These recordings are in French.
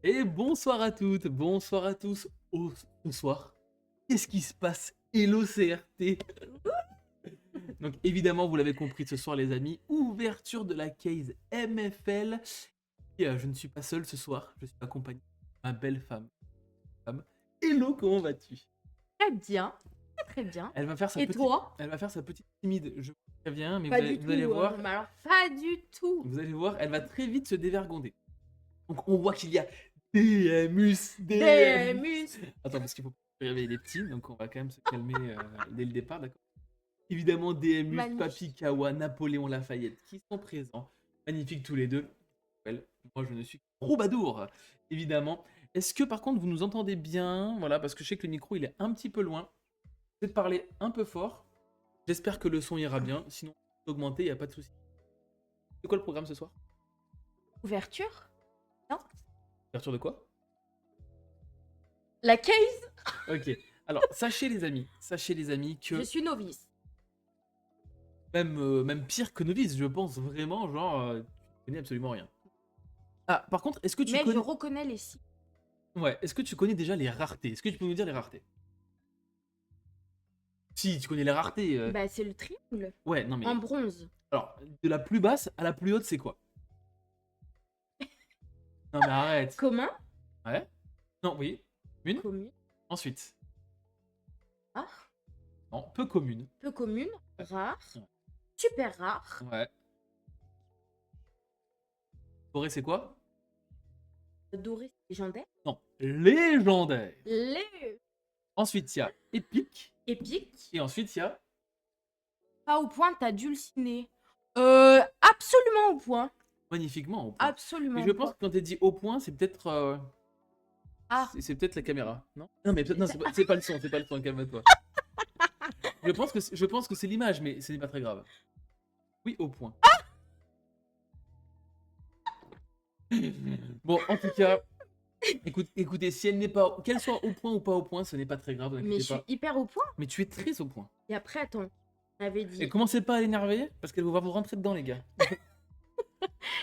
Et bonsoir à toutes, bonsoir à tous. Ce soir, qu'est-ce qui se passe? Hello CRT. Donc évidemment, vous l'avez compris ce soir les amis, ouverture de la case MFL. Et je ne suis pas seul ce soir, je suis accompagné de ma belle femme. Hello, comment vas-tu? Très bien, très bien. Elle va faire sa Et petite, toi? elle va faire sa petite timide, je vous préviens, mais Pas vous allez, du vous allez tout, voir, mais alors pas du tout. vous allez voir, elle va très vite se dévergonder. Donc on voit qu'il y a DMus. Demus. Attends, parce qu'il faut réveiller les petits, donc on va quand même se calmer dès le départ, d'accord? Évidemment, DMus, Papy Magnifique. Kawa, Napoléon Lafayette qui sont présents. Magnifiques tous les deux. Well, moi, je ne suis que troubadour, évidemment. Est-ce que par contre, vous nous entendez bien? Voilà, parce que je sais que le micro, il est un petit peu loin. Je vais parler un peu fort. J'espère que le son ira bien. Sinon, augmenter, il n'y a pas de souci. C'est quoi le programme ce soir? Ouverture? Non? Ouverture de quoi? La case? Ok. Alors, sachez les amis que Je suis novice. même pire que novice, je pense vraiment, genre, tu connais absolument rien. Ah, par contre, est-ce que tu Mais je connais... reconnais les signes. Ouais, est-ce que tu connais déjà les raretés? Est-ce que tu peux nous dire les raretés? Si, tu connais les raretés. Bah, c'est le triangle. Ouais, non mais... En bronze. Alors, de la plus basse à la plus haute, c'est quoi? Non mais arrête. Commun? Ouais? Non, oui. Une? Commune. Ensuite. Rare. Non, peu commune. Peu commune. Rare. Ouais. Super rare. Ouais. Doré, c'est quoi? Doré. Légendaire. Non, légendaire. Les Ensuite, il y a épique. épique. Et ensuite, il y a... Pas au point, t'as dulciné. Absolument au point. magnifiquement au point. Absolument Mais je au pense point. que quand t'es dit au point, c'est peut-être... Ah, c'est peut-être la caméra, non? Non, mais non, c'est pas le son, calme-toi. Je pense que c'est l'image, mais ce n'est pas très grave. Oui, au point. Bon, en tout cas, écoutez, si elle n'est pas, qu'elle soit au point ou pas au point, ce n'est pas très grave, ne vous mais je inquiétez suis pas. hyper au point. Mais tu es très au point. Et après, attends. On avait Et dit commencez pas à l'énerver, parce qu'elle va vous rentrer dedans, les gars.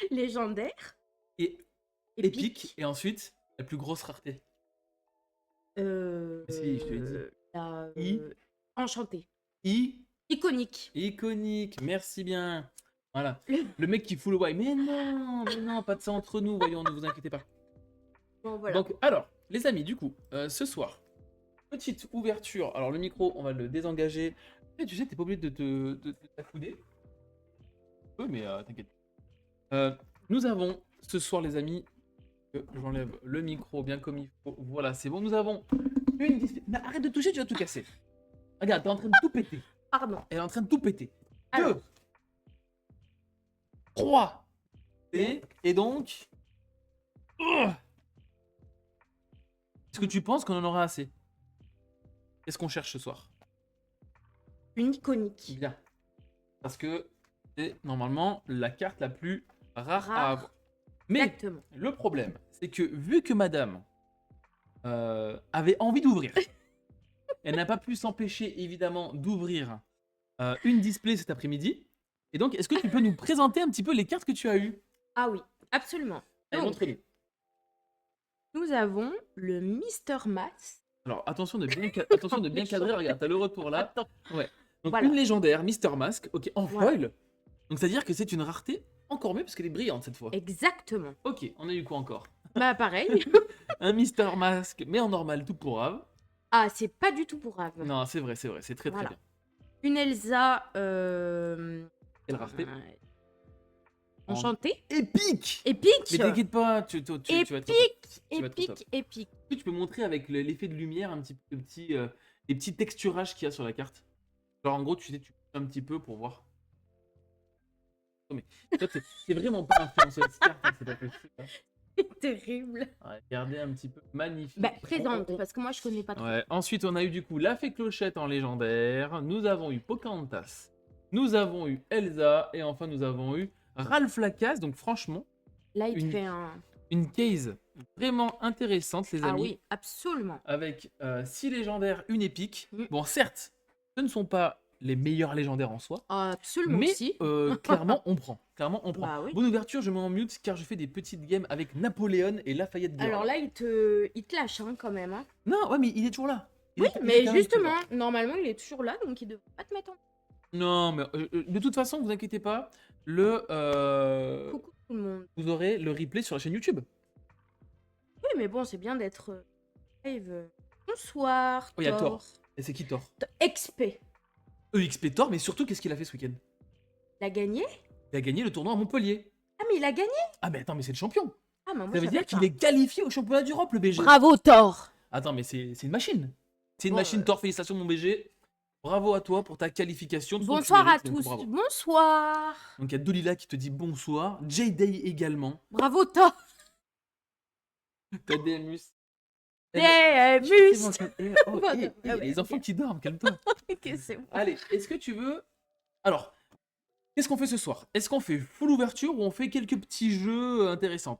légendaire. Et épique, et ensuite, la plus grosse rareté. Si, je te l'ai dit. La, I. enchanté. Iconique, Iconique. merci bien. Voilà. Le mec qui fout le why. Mais non, pas de ça entre nous, voyons, ne vous inquiétez pas. Bon, voilà. Donc, alors, les amis, du coup, ce soir, petite ouverture. Alors, le micro, on va le désengager. Et tu sais, t'es pas obligé de t'accouder. Un peu, mais t'inquiète. Nous avons, ce soir, les amis, j'enlève le micro bien comme il faut. Voilà, c'est bon. Nous avons une... Mais arrête de toucher, tu vas tout casser. Regarde, t'es en train de tout péter. Pardon. Elle est en train de tout péter. Alors. 2, 3. Et donc... Est-ce que tu penses qu'on en aura assez? Qu'est-ce qu'on cherche ce soir? Une iconique. Bien. Parce que c'est normalement la carte la plus rare à Rare. avoir. Mais Exactement. le problème, c'est que vu que madame avait envie d'ouvrir, elle n'a pas pu s'empêcher évidemment d'ouvrir une display cet après-midi. Et donc, est-ce que tu peux nous présenter un petit peu les cartes que tu as eues? Ah oui, absolument. Allez, Donc, montre-nous. nous avons le Mister Max. Alors, attention de bien cadrer. Regarde, t'as le retour là. Attends. Ouais. Donc, Voilà. une légendaire, Mister Mask, ok, en Voilà. foil. Donc, c'est-à-dire que c'est une rareté encore mieux parce qu'elle est brillante cette fois. Exactement. Ok, on a eu quoi encore? Bah, pareil. Un Mister Mask, mais en normal, tout pourrave. Ah, c'est pas du tout pour Rave. Non, c'est vrai, c'est très Voilà. très bien. Une Elsa. Quelle rareté? Enchantée. Épique! Épique. Mais t'inquiète pas, tu vas être au top. Tu vas être au top. Épique. Est-ce que tu peux montrer avec l'effet de lumière un petit peu les petits texturages qu'il y a sur la carte? Genre en gros, tu sais, tu pousses un petit peu pour voir. Non mais toi, t'es vraiment pas influenceur de cette carte, hein, c'est pas possible. Hein. Terrible. Ouais, regardez un petit peu, magnifique. Bah, présente, parce que moi, je connais pas trop. Ouais. Ensuite, on a eu du coup la Fée Clochette en légendaire. Nous avons eu Pocahontas. Nous avons eu Elsa. Et enfin, nous avons eu Ralph Lacasse. Donc franchement, Là, il te une- fait un... une case vraiment intéressante, les Ah amis. oui, absolument. Avec 6 légendaires, une épique. Mm. Bon, certes, ce ne sont pas les meilleurs légendaires en soi. Absolument Mais si. clairement, on prend. Clairement, on prend. Bah oui. Bonne ouverture, je me mets en mute car je fais des petites games avec Napoléon et Lafayette Girl. Alors là, il te lâche hein, quand même. Hein. Non, ouais, mais il est toujours là. Il Oui, est- il est mais quand même justement, présent. normalement, il est toujours là, donc il devrait pas te mettre en... Non, mais de toute façon, vous inquiétez pas, Coucou tout le monde. vous aurez le replay sur la chaîne YouTube. Oui, mais bon, c'est bien d'être live. Bonsoir, Oh, il y a Thor. Thor. Et c'est qui Thor? XP. EXP Thor, mais surtout, qu'est-ce qu'il a fait ce week-end? Il a gagné? Il a gagné le tournoi à Montpellier. Ah, mais il a gagné? Ah, mais attends, mais c'est le champion. Ah, mais moi, Ça je veut dire savais qu'il pas. est qualifié au championnat d'Europe, le BG. Bravo, Thor. Attends, mais c'est une machine. C'est une Bon, machine, Thor, félicitations, mon BG. Bravo à toi pour ta qualification. Surtout que tu Bonsoir à mérites, donc tous. bravo. Bonsoir. Donc il y a Dolila qui te dit bonsoir. J-Day également. Bravo, Thor. T'as DMus. Mus. Les enfants qui dorment, calme-toi. Ok, c'est bon. Allez, est-ce que tu veux... Alors, qu'est-ce qu'on fait ce soir? Est-ce qu'on fait full ouverture ou on fait quelques petits jeux intéressants?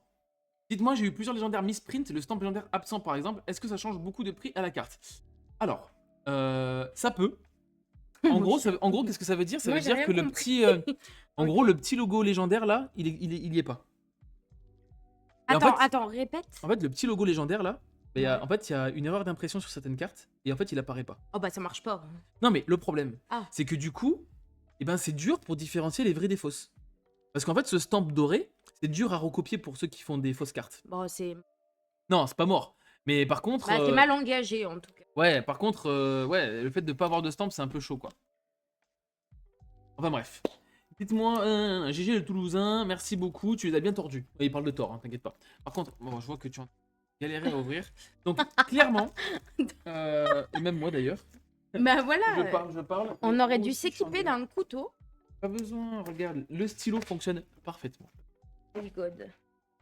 Dites-moi, j'ai eu plusieurs légendaires misprint, le stamp légendaire absent par exemple. Est-ce que ça change beaucoup de prix à la carte? Alors, ça peut. En gros, qu'est-ce que ça veut dire? Ça Moi, veut j'ai dire que rien le compris. petit... En gros, le petit logo légendaire là, il y est pas. Et en Attends, fait- attends, répète. En fait, le petit logo légendaire là, il y a une erreur d'impression sur certaines cartes et en fait, il apparaît pas. Oh bah ça marche pas. Non, mais le problème, Ah. c'est que du coup, eh ben, c'est dur pour différencier les vraies des fausses. Parce qu'en fait, ce stamp doré, c'est dur à recopier pour ceux qui font des fausses cartes. Bon, c'est Non, c'est pas mort. Mais par contre, bah, c'est mal engagé en tout cas. ouais, par contre, ouais, le fait de pas avoir de stamp, c'est un peu chaud, quoi. Enfin bref. Dites-moi, GG le Toulousain, merci beaucoup, tu les as bien tordus. Ouais, il parle de tort, hein, t'inquiète pas. Par contre, bon, je vois que tu as galéré à ouvrir. Donc, clairement, et même moi d'ailleurs, Bah voilà. je parle. On mais aurait moi dû aussi, je suis en s'équiper galère. d'un couteau. Pas besoin, regarde, le stylo fonctionne parfaitement. Oh God.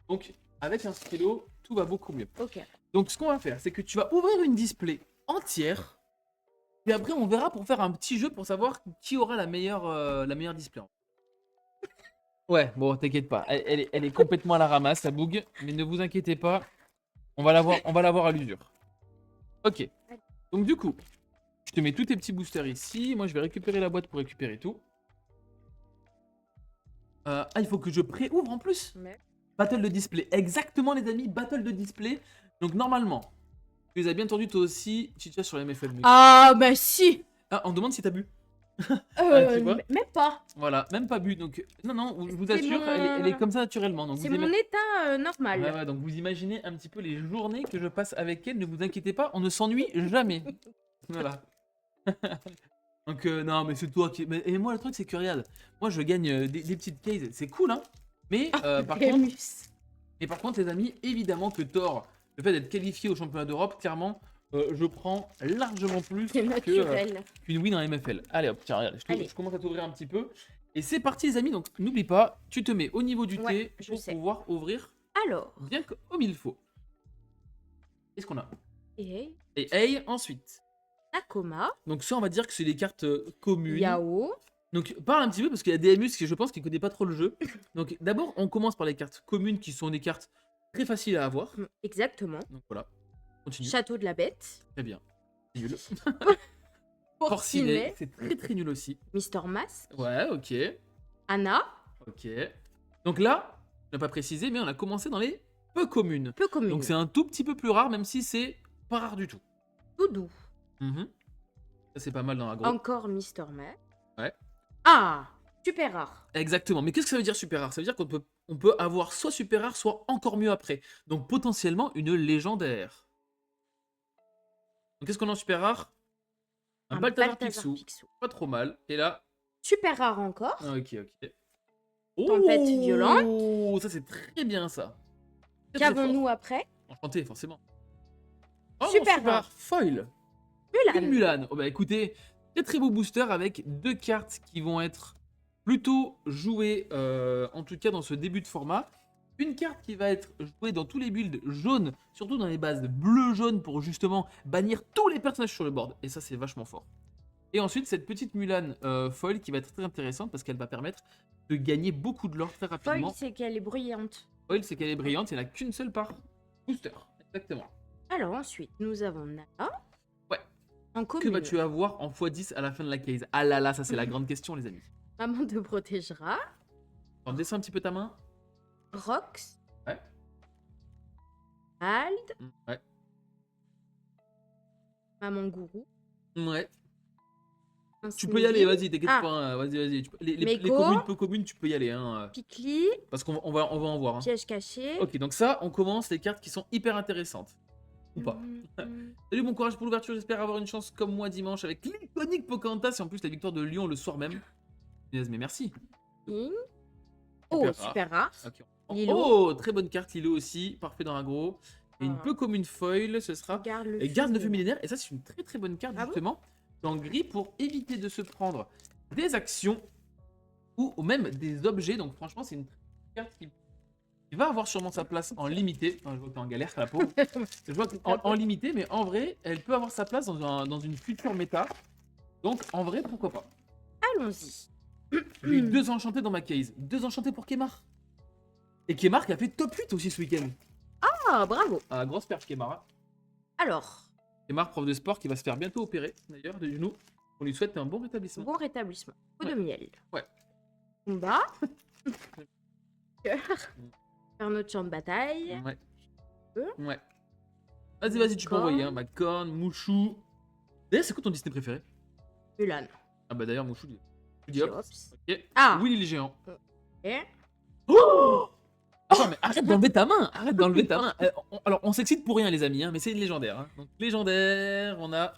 Donc, avec un stylo, tout va beaucoup mieux. Ok. Donc, ce qu'on va faire, c'est que tu vas ouvrir une display entière. Et après, on verra pour faire un petit jeu pour savoir qui aura la meilleure display. Ouais, bon, t'inquiète pas. Elle est complètement à la ramasse, ça bug. Mais ne vous inquiétez pas. On va la voir à l'usure. Ok. Donc, du coup, je te mets tous tes petits boosters ici. Moi, je vais récupérer la boîte pour récupérer tout. Il faut que je pré-ouvre en plus. Mais... Battle de display. Exactement, les amis, battle de display. Donc, normalement, tu les as bien tendus toi aussi, Chicha sur la MFL. Mais... Ah bah si. Ah, on me demande si t'as bu. tu vois Même pas. Voilà, même pas bu. Donc, non, je vous C'est assure, mon- elle est comme ça naturellement. Donc, C'est vous mon état normal. Ouais, donc vous imaginez un petit peu les journées que je passe avec elle. Ne vous inquiétez pas, on ne s'ennuie jamais. Voilà. Donc, non, mais c'est toi qui. Et moi, le truc, c'est que regarde, moi, je gagne des petites cases. C'est cool, hein. Mais par contre, les amis, évidemment que Thor, le fait d'être qualifié au championnat d'Europe, clairement, je prends largement plus C'est naturel. qu'une win en MFL. Allez hop, tiens, regarde, Allez. je commence à t'ouvrir un petit peu. Et c'est parti, les amis. Donc, n'oublie pas, tu te mets au niveau du Ouais, thé je pour sais. pouvoir ouvrir Alors. bien comme il faut. Qu'est-ce qu'on a? Et Et hey, ensuite. Nakoma. Donc, ça, on va dire que c'est des cartes communes. Yao. Donc, parle un petit peu parce qu'il y a DMus qui, je pense, qui ne connaît pas trop le jeu. Donc, d'abord, on commence par les cartes communes qui sont des cartes très faciles à avoir. Exactement. Donc, voilà. Continue. Château de la Bête. Très bien. C'est nul. Porcinet. Porcinet, c'est très très nul aussi. Mister Mask. Ouais, ok. Anna. Ok. Donc là, je n'ai pas précisé, mais on a commencé dans les peu communes. Peu commune. Donc c'est un tout petit peu plus rare, même si c'est pas rare du tout. Doudou. Mhm. Ça, c'est pas mal dans la groupe. Encore Mister Mask. Ouais. Ah. Super rare. Exactement. Mais qu'est-ce que ça veut dire super rare? Ça veut dire qu'on peut avoir soit super rare, soit encore mieux après. Donc potentiellement une légendaire. Donc qu'est-ce qu'on a en super rare? Un Balthazar Picsou. Pas trop mal. Et là... Super rare encore. Ah, ok, ok. Tempête violente. Ça c'est très bien ça. Très, très Qu'avons-nous fort. après? Enchanté, forcément. Oh, Super rare. Foil. Mulan. Une Mulan. Oh bah écoutez, très très beau booster avec deux cartes qui vont être plutôt jouées, en tout cas dans ce début de format. Une carte qui va être jouée dans tous les builds jaunes, surtout dans les bases bleu-jaune pour justement bannir tous les personnages sur le board. Et ça c'est vachement fort. Et ensuite cette petite Mulan foil qui va être très intéressante parce qu'elle va permettre de gagner beaucoup de l'or très rapidement. Foil, c'est qu'elle est bruyante. Foil c'est qu'elle est brillante, il n'y en a qu'une seule par booster. Exactement. Alors ensuite, nous avons Nana. En Que commune. vas-tu avoir en x10 à la fin de la case? Ah là là, ça c'est la grande question, les amis. Maman te protégera. Alors, descends un petit peu ta main. Rox. Ouais. Ald. Ouais. Maman gourou. Ouais. Un Tu peux y aller, Sneevil. vas-y, t'inquiète Ah. pas. Vas-y, vas-y. Les Meko. communes, peu communes, tu peux y aller. Hein, Pikli. parce qu'on va en voir. Hein. Piège caché. Ok, donc ça, on commence les cartes qui sont hyper intéressantes. Ou pas. Salut, bon courage pour l'ouverture. J'espère avoir une chance comme moi dimanche avec l'iconique Pocahontas et en plus la victoire de Lyon le soir même. Mais merci. King. Oh, super rare. Okay. Lilo. Oh, très bonne carte Lilo aussi. Parfait dans l'aggro. Et une Ah. peu comme une foil, ce sera. Garde Le feu millénaire. Et ça, c'est une très très bonne carte Ah justement. Dans gris pour éviter de se prendre des actions ou même des objets. Donc franchement, c'est une carte qui va avoir sûrement sa place en limité. Enfin, je vois que t'es en galère, la pauvre. Je vois en limité, mais en vrai, elle peut avoir sa place dans une future méta. Donc en vrai, pourquoi pas. Allons-y. J'ai eu 2 enchantés dans ma case. 2 enchantés pour Kemar. Et Kemar qui a fait top 8 aussi ce week-end. Ah, bravo. Ah, grosse perf Kemar. Hein. Alors. Kemar, prof de sport, qui va se faire bientôt opérer, d'ailleurs, de genou. On lui souhaite un bon rétablissement. Bon rétablissement. Coup de Ouais. miel. Ouais. Combat. Cœur. Faire notre champ de bataille. Ouais. Feu. Ouais. Vas-y, tu peux Corne. envoyer. Hein. Corne, Mouchou. D'ailleurs, c'est quoi ton Disney préféré? Mulan. Ah bah d'ailleurs, Mouchou. Hop. Diops. Ok. Ah. Willy les géants. Et Oh attends, mais arrête d'enlever ta main. Arrête d'enlever ta main. Alors, on s'excite pour rien, les amis, hein, mais c'est une légendaire. Hein. Donc, légendaire, on a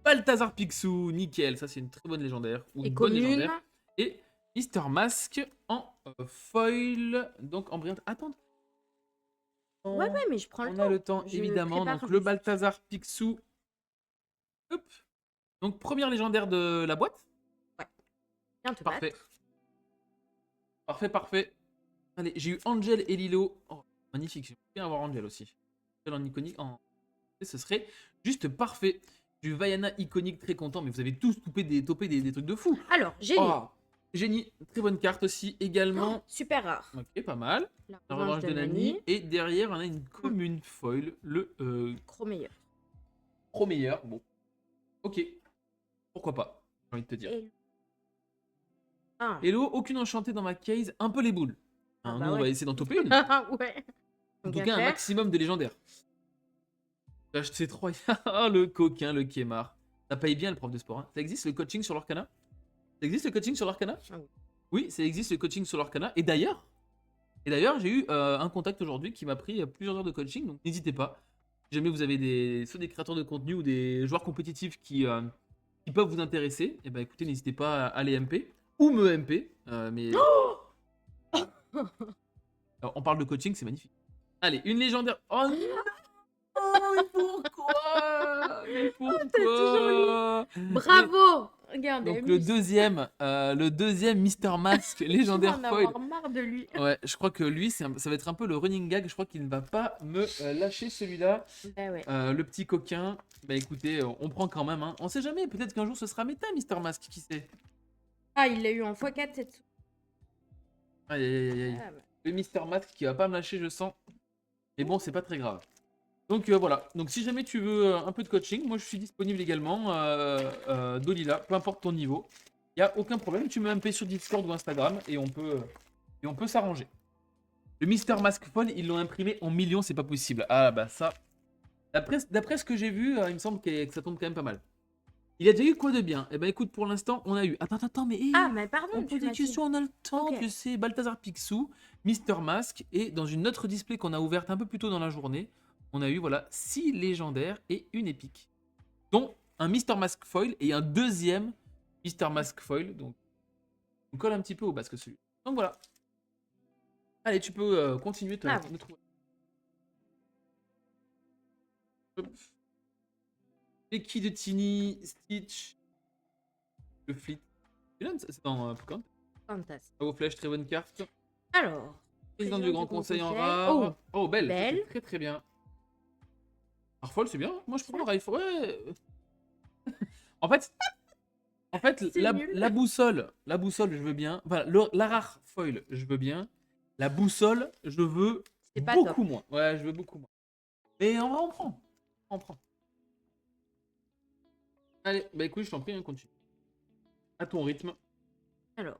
Balthazar Picsou, nickel. Ça, c'est une très bonne légendaire. Ou Et une bonne commune. légendaire. Et Mister Mask en foil. Donc, en brillante. Attends. Ouais, mais je prends le On temps. a le temps, Je évidemment. prépare Donc, le juste. Balthazar Picsou. Hop. Donc, première légendaire de la boîte. Viens te Parfait. battre. Parfait. Allez, j'ai eu Angel et Lilo. Oh, magnifique. J'aimerais bien avoir Angel aussi. Angel en iconique. Ce serait juste parfait. Du Vaiana iconique, très content. Mais vous avez tous topé des trucs de fou. Alors, génie. Oh, génie. Très bonne carte aussi également. Super rare. Ok, pas mal. La La revanche de Nani. Et derrière, on a une commune foil. Le Cromeilleur. pro meilleur. Bon. Ok. Pourquoi pas, j'ai envie de te dire. Et... Ah. Hello, aucune enchantée dans ma case. Un peu les boules. Ah Hein, bah nous, on va ouais. essayer d'en toper une. Ouais. En Donc, tout à cas, un faire. maximum de légendaires. HC3, ah, le coquin, le Kemar. Ça paye bien le prof de sport. Hein. Ça existe le coaching sur l'Orcana? Ça existe le coaching sur l'Orcana? Ah oui. Oui, ça existe le coaching sur l'Orcana. Et d'ailleurs, j'ai eu un contact aujourd'hui qui m'a pris plusieurs heures de coaching. Donc n'hésitez pas. Si jamais vous avez soit des créateurs de contenu ou des joueurs compétitifs qui peuvent vous intéresser, et ben écoutez, n'hésitez pas à les MP ou me MP. Mais alors, on parle de coaching, c'est magnifique. Allez, une légendaire. Oh non! Mais pourquoi? Mais pourquoi? Bravo. Regardez. Donc le deuxième Mister Mask légendaire Je vais en foil. avoir marre de lui. Ouais, je crois que lui, ça va être un peu le running gag. Je crois qu'il ne va pas me lâcher celui-là. Bah ouais. Le petit coquin. Bah écoutez, on prend quand même. Hein. On sait jamais. Peut-être qu'un jour ce sera méta, Mister Mask. Qui sait? Ah, il l'a eu en x4 cette. Aïe, aïe, aïe, aïe. Ah, bah. Le Mister Mask qui va pas me lâcher, je sens. Mais bon, c'est pas très grave. Donc voilà. Donc si jamais tu veux un peu de coaching, moi je suis disponible également. Dolila, peu importe ton niveau. Il n'y a aucun problème. Tu me MP sur Discord ou Instagram et on peut s'arranger. Le Mister Mask Foil, ils l'ont imprimé en millions, c'est pas possible. Ah bah ça. D'après ce que j'ai vu, il me semble que ça tombe quand même pas mal. Il a déjà eu quoi de bien? Eh ben écoute, pour l'instant, on a eu. Attends, mais. Ah, mais pardon. On pose des questions, on a le temps, Ok. tu sais. Balthazar Picsou, Mister Mask, et dans une autre display qu'on a ouverte un peu plus tôt dans la journée, on a eu voilà 6 légendaires et une épique. Dont un Mister Mask Foil et un deuxième Mister Mask Foil. Donc, on colle un petit peu au basque celui. Donc voilà. Allez, tu peux continuer Ah de trouver. Hop. Eki de Tini, Stitch, le Fleet. C'est dans Pokemon. Fantastique. Aux flèches, très bonne carte. Alors. Président du Grand Conseil en Conseil. rare. Oh, belle. Belle. Très très bien. Rarefol, c'est bien. Moi, je prends le Rifle. Ouais. en fait, C'est nul. la boussole, je veux bien. Enfin, la rare foil, je veux bien. La boussole, je veux C'est pas beaucoup top. moins. Ouais, je veux beaucoup moins. Mais on prend. On prend. Allez, bah écoute, je t'en prie, hein, continue. À ton rythme. Alors,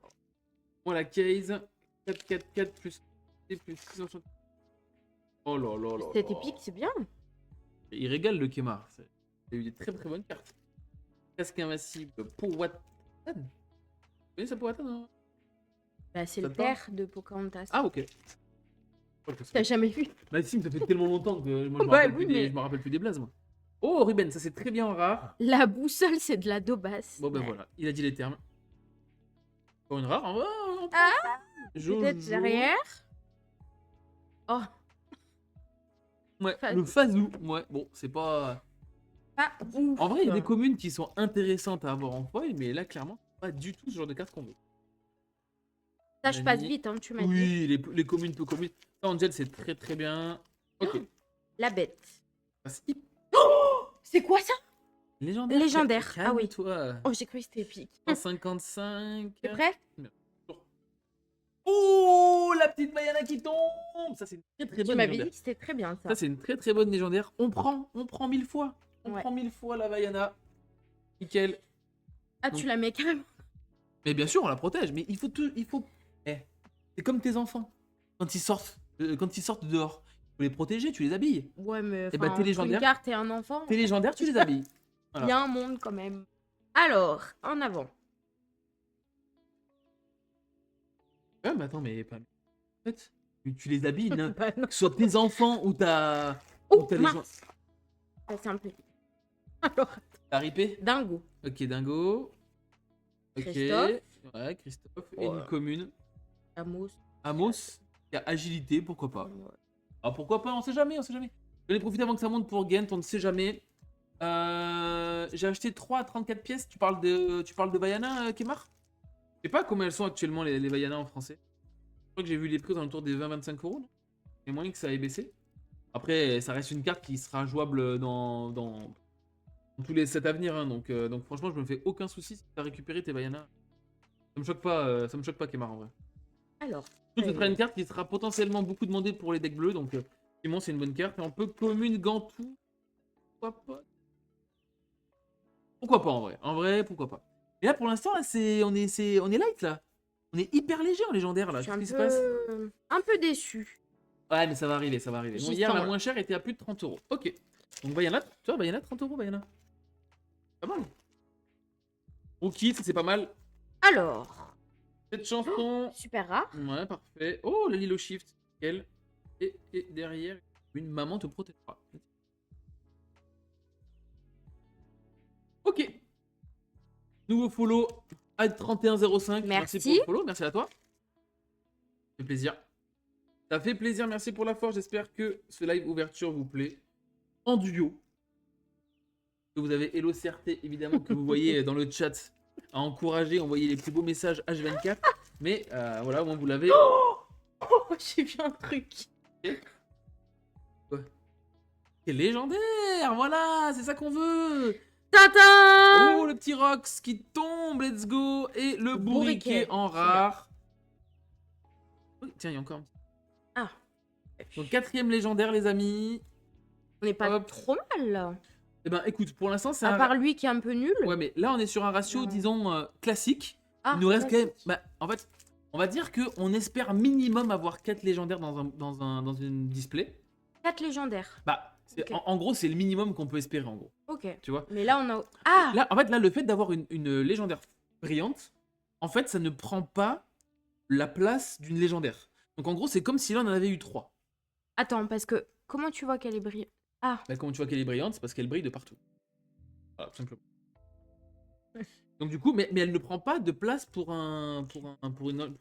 Moi, la case. 4, 4, 4 plus. Plus 660. Oh là là là. cette là. épique, c'est bien. Il régale le Kemar. Il a eu des très très bonnes cartes. Casque invincible pour Watan. Vous connaissez ça pour Watan, hein? Bah, c'est Ça le te parle? père de Pocahontas. Ah, ok. Oh, je T'as jamais vu? Bah si, mais ça fait tellement longtemps que moi je me Bah rappelle, oui, plus mais- je me rappelle plus des blazes, moi. Oh, Ruben, ça c'est très bien en rare. La boussole, c'est de la daubasse. Bon ben Ouais. voilà, il a dit les termes. Pour une rare, en vrai, on prend. Ah, Jojo. peut-être derrière. Oh, Ouais, Phasou. le Fazou. Ouais, bon, c'est pas... pas ouf. En vrai, il y a des communes qui sont intéressantes à avoir en foil, mais là, clairement, pas du tout ce genre de carte qu'on veut. Ça, je passe vite, hein, tu m'as dit. Oui, les communes peu communes. Ça, Angel, c'est très très bien. Ok. La bête. Ça, c'est C'est quoi ça? légendaire. Légendaire, ah oui. Toi. Oh, j'ai cru que c'était épique. 155. T'es prêt? Oh, la petite Mayana qui tombe. Ça, c'est une très très Tu bonne m'avais légendaire. dit que c'était très bien ça. Ça, c'est une très très bonne légendaire. On prend 1000 fois. On Ouais. prend 1000 fois la Mayana. Nickel. Ah, tu la mets carrément. Mais bien sûr, on la protège. Mais il faut tout. Eh, c'est comme tes enfants. Quand ils sortent dehors, il faut les protéger, tu les habilles. Ouais, mais Eh ben, enfin, t'es entre légendaire. une carte et un enfant, T'es légendaire, tu les habilles. il Voilà. y a un monde quand même. Alors, en avant. Ouais, mais attends, mais pas. En fait, tu les habilles, que Bah non. ce soit tes enfants ou t'as. Oh, des gens. mince. Ça, c'est un peu... Alors, T'as ripé. dingo. Ok, dingo. Ok. Christophe. Ouais, Christophe. Et Ouais. une commune. Amos. Amos. Il y a agilité, pourquoi pas. Ouais. Ah, pourquoi pas, on sait jamais, on sait jamais. Je vais profiter avant que ça monte pour Ghent, on ne sait jamais. J'ai acheté 3 à 34 pièces. Tu parles de Vaiana, Kemar? Je sais pas comment elles sont actuellement les Vaiana en français. Je crois que j'ai vu les prix dans le tour des 20-25 euros. Non, il y a moyen que ça ait baissé. Après, ça reste une carte qui sera jouable dans tous les sets à venir. Hein, donc franchement, je me fais aucun souci si tu as récupéré tes Vaiana. Ça me choque pas, Kemar en vrai. Alors, Ce sera une carte qui sera potentiellement beaucoup demandée pour les decks bleus. Donc, effectivement, c'est une bonne carte. Et on peut commune Gantou. Pourquoi pas? Pourquoi pas en vrai? En vrai, pourquoi pas? Et là, pour l'instant, là, on est light là. On est hyper léger en légendaire là. je suis Qu'est-ce un qui se passe? peu... un peu déçu. Ouais, mais ça va arriver, ça va arriver. Bon, J'y hier, sens, la là. moins chère était à plus de 30 euros. Ok. Donc, Bayana, tu vois, Bayana, 30 euros, Bayana. Pas mal. Rookie, ça c'est pas mal. Alors, Cette chanson. super rare. Ouais, parfait. Oh, le Lilo Shift. Nickel. Et derrière, une maman te protégera. Ok. Nouveau follow à 31,05. Merci pour Merci. le follow, merci à toi. Ça fait plaisir. Ça fait plaisir, merci pour la force. J'espère que ce live ouverture vous plaît. En duo. Que vous avez Hello CRT, évidemment, que vous voyez dans le chat à encourager, envoyer les plus beaux messages H24. Mais voilà, au moins vous l'avez. Oh, j'ai vu un truc. C'est légendaire, voilà, c'est ça qu'on veut. Tintin. Oh, le petit Rox qui tombe, let's go. Et le bourriquet Bourriquet, en c'est rare. Oui, tiens, il y a encore un petit. Ah. Donc 4ème légendaire, les amis. On n'est pas Hop. trop mal là. Eh ben, écoute, pour l'instant, c'est À un. part lui qui est un peu nul. Ouais, mais là, on est sur un ratio, Non. disons, classique. Ah, Il nous reste quand même. classique. Bah, en fait, on va dire qu'on espère minimum avoir 4 légendaires dans une display. 4 légendaires. Bah, Ok. en gros, c'est le minimum qu'on peut espérer, en gros. Ok. Tu vois? Mais là, on a... Ah. Là, en fait, là, le fait d'avoir une légendaire brillante, en fait, ça ne prend pas la place d'une légendaire. Donc, en gros, c'est comme si là, on en avait eu 3. Attends, parce que... Comment tu vois qu'elle est brillante? Ah. Bah, comment tu vois qu'elle est brillante, c'est parce qu'elle brille de partout. Voilà, tout simplement. Donc, du coup, mais elle ne prend pas de place pour une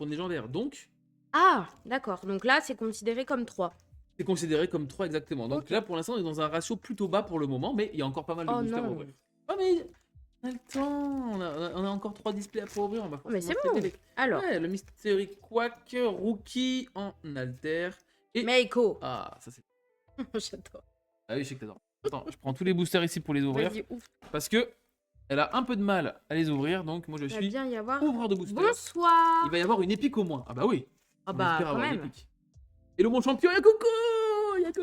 légendaire. Donc, Ah, d'accord. Donc là, c'est considéré comme 3. c'est considéré comme 3 exactement. Donc Ok. là, pour l'instant, on est dans un ratio plutôt bas pour le moment, mais il y a encore pas mal de Oh boosters à non. ouvrir. Oh, mais on a le temps. On a encore 3 displays à ouvrir. On va Oh, mais c'est forcément bon. traiter Alors, Ouais, le Mystery Quack, Rookie en alter. Et... Meiko. Ah, ça c'est... J'adore. Ah oui, je sais que t'adores. Attends, je prends tous les boosters ici pour les ouvrir. Vas-y, ouf. Parce que elle a un peu de mal à les ouvrir, donc moi je Il va suis bien y avoir... ouvreur de boosters. Bonsoir. Il va y avoir une épique au moins. Ah bah oui. Ah On bah, espère quand avoir une même. épique. Et le bon champion, Yakoko.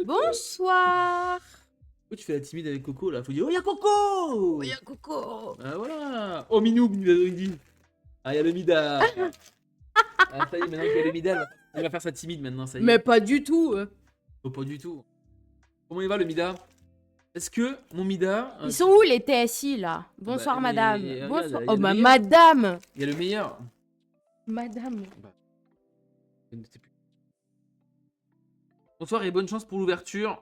Bonsoir. Pourquoi tu fais la timide avec Coco là? Faut dire, oh, y'a Coco! Oh, y'a Coco. Ah voilà! Oh, Minou, il dit. Ah, y'a le Mida! Ah, ça y est, maintenant qu'il y a le Mida, elle va faire sa timide maintenant, ça y est. Mais pas du tout. Oh, pas du tout. Comment il va le Mida? Est-ce que mon Mida. Ils sont où les TSI là? Bonsoir mais, madame. regarde, Bonsoir. il y a Oh le ma meilleur. madame. Il y a le meilleur. Madame. Je ne sais plus. Bonsoir et bonne chance pour l'ouverture.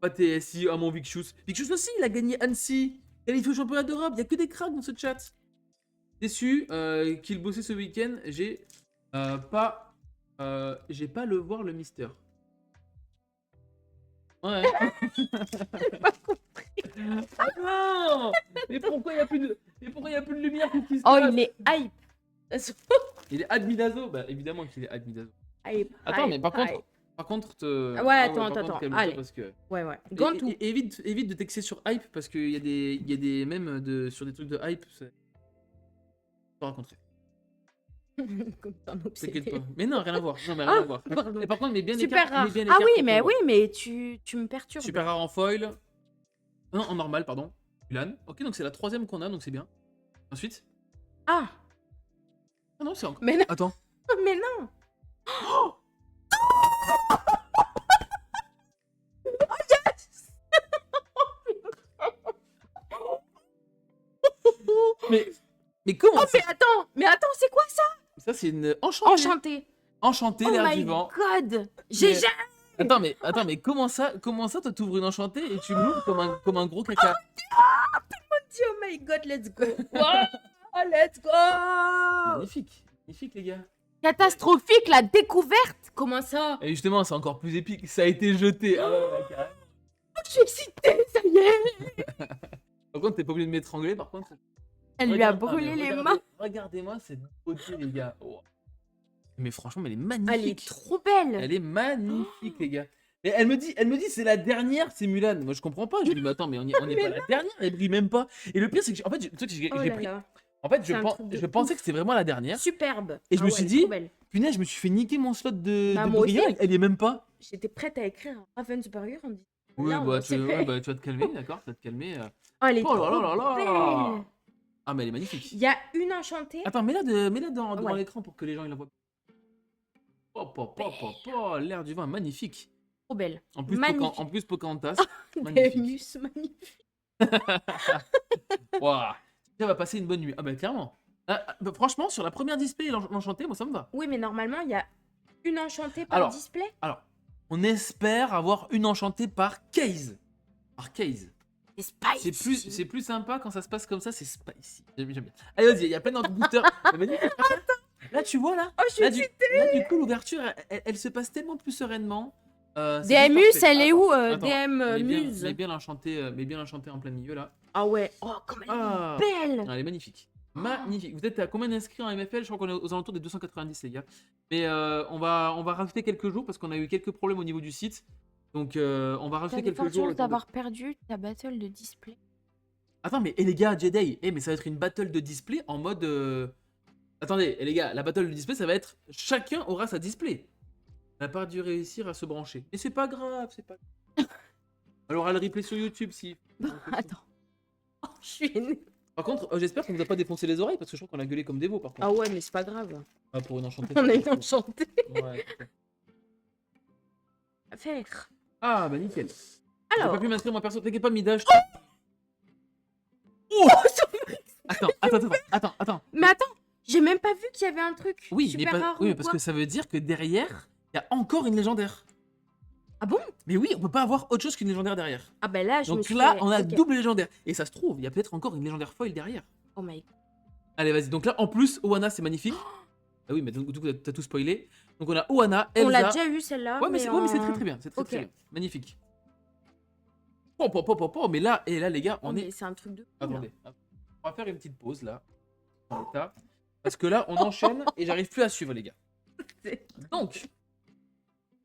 Pas TSI, ah mon Vicchus. Vicchus aussi, il a gagné Annecy. Qualifié au championnat d'Europe. Il y a que des cracks dans ce chat. Déçu qu'il bossait ce week-end. J'ai pas le voir le Mister. Ouais. Pas compris. Ah non. Mais pourquoi il y a plus de lumière? Qu'est-ce qui se Oh passe? il est hype. Il est Admidazo. Bah évidemment qu'il est Admidazo. Hype. Attends, mais hype, par contre, hype. Ah Ouais, attends, par contre, attends. calme-toi Allez. parce que Ouais ouais. Et- Gantou. et- évite de texter sur hype parce qu'il y a des mèmes sur des trucs de hype. Pas raconter. Comme ça, un obsédé. T'inquiète pas. Mais non, rien à voir. Non, mais rien à Ah, voir. pardon. Et par contre, mais bien les Super cartes. rare. mets bien les Ah cartes oui, pour mais pouvoir. oui, mais tu me perturbes. Super rare en foil. Non, en normal, pardon. Mulan. Ok, donc c'est la troisième qu'on a, donc c'est bien. Ensuite. Ah, Ah non, c'est encore. mais non. Attends. Mais non. Mais comment Oh ça? mais attends, c'est quoi ça? Ça, c'est une enchantée. Enchanté. Enchantée, Oh l'air my du vent. god. J'ai Mais- Attends, mais comment ça, toi t'ouvres une enchantée et tu l'ouvres comme un gros caca? dit oh my god, let's go. Wow, let's go. Magnifique. Magnifique, les gars. Catastrophique la découverte. Comment ça? Et justement, c'est encore plus épique. Ça a été jeté. Ah ouais, carrément. Je suis excitée, ça y est. Par contre, t'es pas obligé de m'étrangler, par contre. Elle lui a Regarde- brûlé mais les regardez- mains. Regardez-moi cette beauté, les gars. Oh. Mais franchement, mais elle est Elle est magnifique. trop belle. Elle est magnifique, les gars. Et elle me dit, c'est la dernière, c'est Mulan. Moi, je comprends pas. Je dis, mais attends, mais on n'est pas la dernière. Elle brille même pas. Et le pire, c'est que, en fait, j'ai Oh là pris. là. En fait, C'est un truc de je pensais que c'était vraiment la dernière. Superbe. Et je me suis elle est dit- trop belle. Punaise, je me suis fait niquer mon slot de Bah, moi brillant. aussi. Elle y est même pas. J'étais prête à écrire un Ravensburger en disant. Oui, Là, on bah, sait. tu vas te calmer, d'accord? Tu vas te calmer. Oh, elle est Oh là trop là là là. belle. Ah, mais elle est magnifique. Il y a une enchantée. Attends, mets-la dans Ouais. l'écran pour que les gens ils la voient. Oh, l'air du vin, magnifique. Trop belle. En plus, Magnifique. en plus Pocahontas, Des magnifique. mus magnifiques. Waouh. Ça va passer une bonne nuit. Ah bah clairement. Bah, franchement, sur la première display, l'enchanté, moi ça me va. Oui, mais normalement, il y a une enchantée par Alors, display. Alors, on espère avoir une enchantée par case. Par case. C'est spicy. C'est plus sympa quand ça se passe comme ça, c'est spicy. J'aime bien. Allez, vas-y, il y a plein d'autres boosters. Mais vas-y, là, tu vois, là, Oh, je suis là, du coup, l'ouverture, elle se passe tellement plus sereinement. C'est juste DMus, parfait. elle est où Attends, DM mets bien- Muse. mets bien l'enchanté en plein milieu, là. Ah ouais. Oh, comme elle Ah. est belle. Ah, elle est magnifique. Magnifique. Vous êtes à combien d'inscrits en MFL? Je crois qu'on est aux alentours des 290, les gars. Mais on va rajouter quelques jours parce qu'on a eu quelques problèmes au niveau du site. Donc on va T'as rajouter des quelques fortes jours. chances le temps de- d'avoir perdu ta battle de display. Attends, mais les gars, Jedi, mais ça va être une battle de display en mode. Attendez, les gars, la battle de display, ça va être chacun aura sa display. On n'a pas dû réussir à se brancher. Mais c'est pas grave, c'est pas grave. Alors, à le replay sur YouTube si. Attends. Oh, je suis énervée. Par contre, j'espère qu'on vous a pas défoncé les oreilles parce que je crois qu'on a gueulé comme des veaux par contre. Ah ouais, mais c'est pas grave. Ah, pour une enchantée. On a une enchantée Ouais. à faire. Ah, bah nickel. J'ai Alors. pas pu m'inscrire moi perso, t'inquiète pas, Mida. Oh, Attends. mais attends, j'ai même pas vu qu'il y avait un truc Oui, super mais rare oui, ou parce quoi. que ça veut dire que derrière, il y a encore une légendaire. Ah bon? Mais oui, on peut pas avoir autre chose qu'une légendaire derrière. Ah bah là, je me Donc suis là, fait- on a ok. double légendaire. Et ça se trouve, il y a peut-être encore une légendaire foil derrière. Oh my god. Allez, vas-y. Donc là, en plus, Oana, c'est magnifique. Ah oui, mais du coup, t'as tout spoilé. Donc on a Oana, Elsa. On l'a déjà eu celle-là. Ouais, mais c'est en- très très bien. C'est très, Ok. très bien. Magnifique. Mais là, les gars, Oh, on mais est. c'est un truc de fou, là. Attendez. On va faire une petite pause là. Dans l'état. Parce que là, on enchaîne et j'arrive plus à suivre, les gars. Donc,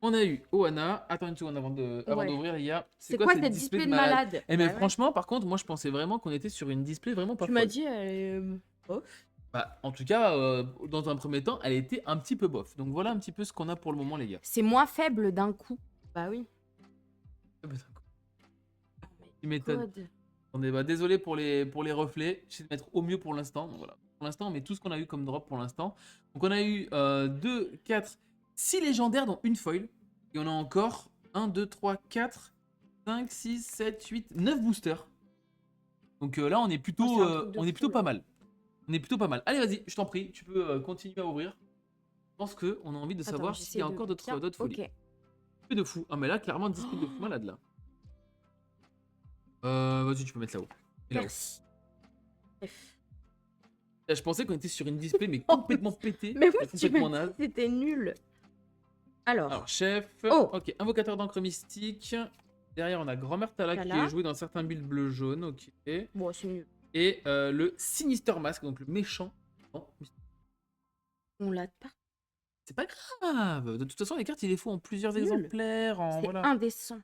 on a eu Oana. Attends une seconde avant Ouais. d'ouvrir, les gars. C'est quoi cette display de malade? Eh mais Bah ouais. franchement, par contre, moi je pensais vraiment qu'on était sur une display vraiment pas Tu m'as folle. dit. Bah, en tout cas, dans un premier temps, elle était un petit peu bof. Donc voilà un petit peu ce qu'on a pour le moment, les gars. C'est moins faible d'un coup. Bah oui. Tu m'étonnes. code. Attendez, bah, désolé pour les reflets. J'essaie de mettre au mieux pour l'instant. Donc, voilà. Pour l'instant, on met tout ce qu'on a eu comme drop pour l'instant. Donc on a eu 2, 4, 6 légendaires dont une foil. Et on a encore 1, 2, 3, 4, 5, 6, 7, 8, 9 boosters. Donc là, on est plutôt, Oh, c'est un truc de on est fou, plutôt là. pas mal. On est plutôt pas mal. Allez, vas-y, je t'en prie, tu peux continuer à ouvrir. Je pense qu'on a envie de Attends, savoir s'il j'essaie y a de encore bien- d'autres folies. Ok. Peu de fou. Ah, mais là, clairement, 10 de fou malade là. Vas-y, tu peux mettre là-haut. Et là-haut. Merci. Bref. Là, je pensais qu'on était sur une display, mais complètement pété. Mais oui, tu complètement m'as dit naze. que c'était nul. Alors, Alors, chef. Oh. Ok, invocateur d'encre mystique. Derrière, on a Grand-mère Tala qui Voilà. est joué dans certains builds bleu-jaune. Ok. bon, c'est nul. Et le Sinister Mask, donc le méchant. Non, On l'a pas. c'est pas grave. De toute façon, les cartes, il les faut en plusieurs Nul. exemplaires. En, C'est voilà. indécent.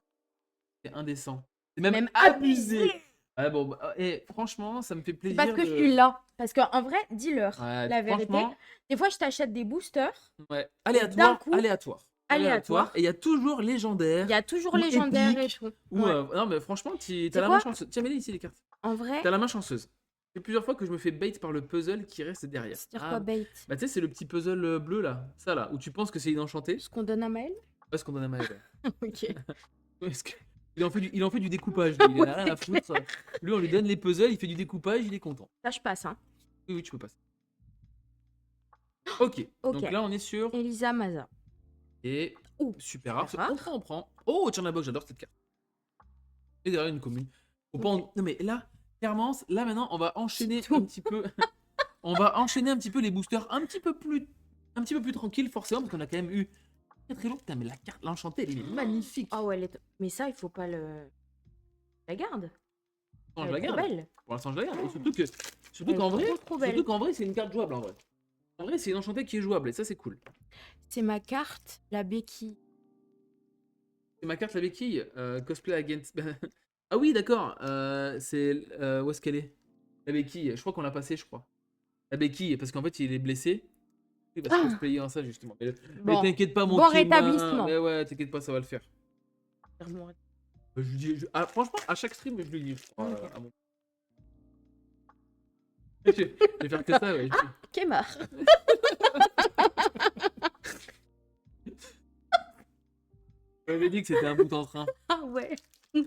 C'est indécent. C'est même, Même abusé. abusé. Ouais, bon, bah, et franchement, ça me fait C'est plaisir. parce que je suis là. Parce qu'en vrai, dis-leur Ouais, la vérité. franchement, Des fois, je t'achète des boosters. ouais. D'un Aléatoire, coup, aléatoire. aléatoire. Et il y a toujours légendaire. Il y a toujours Ou légendaire et épique, tout. Ou, Ouais. non, mais franchement, t'as C'est la main quoi chanceuse. Tiens, mets-les ici, les cartes. En vrai, T'as la main chanceuse. C'est plusieurs fois que je me fais bait par le puzzle qui reste derrière. c'est-à-dire quoi, bait? Bah, tu sais, c'est le petit puzzle bleu là. Ça là, où tu penses que c'est inenchanté. Ce qu'on donne à Maël? Parce qu'on donne à Maël. Ok. Parce que il en fait du découpage, lui. Il en a rien à foutre. Lui, on lui donne les puzzles, il fait du découpage, il est content. Ça, je passe, hein. Oui, oui, tu peux passer. Ok, Ok. donc là, on est sur. Elisa Maza. Et Ouh, super rare. super rare. On prend. Oh, Tchernabog, j'adore cette carte. Et derrière, une commune. Faut pas en- Ok. Non, mais là, clairement, là maintenant, on va enchaîner tout. un petit peu. On va enchaîner un petit peu les boosters un petit peu plus tranquille, forcément, parce qu'on a quand même eu. Très long. Putain, mais la carte, l'enchantée, elle est magnifique. Ah ouais, mais ça, il faut pas le. La garde. Non, Elle je la est trop garde. belle. Pour l'instant, je la garde. Et surtout Elle est qu'en vrai, trop belle. surtout qu'en vrai, c'est une carte jouable en vrai. En vrai, c'est une enchantée qui est jouable et ça, c'est cool. C'est ma carte, la béquille. C'est ma carte, la béquille. Cosplay against. Ah oui, d'accord. C'est. Où est-ce qu'elle est? La béquille. Je crois qu'on l'a passée, je crois. La béquille, parce qu'en fait, il est blessé. Il va se cosplayer en ça, justement. Mais Bon. t'inquiète pas, mon Bon Kim, rétablissement. Mais ouais, t'inquiète pas, ça va le faire. Je lui dis, franchement, à chaque stream, je lui dis, je crois, Ok. à mon- Je vais faire que ça, ouais. Kémar. Je m'avais dit que c'était un bout en train. Ah ouais. Non,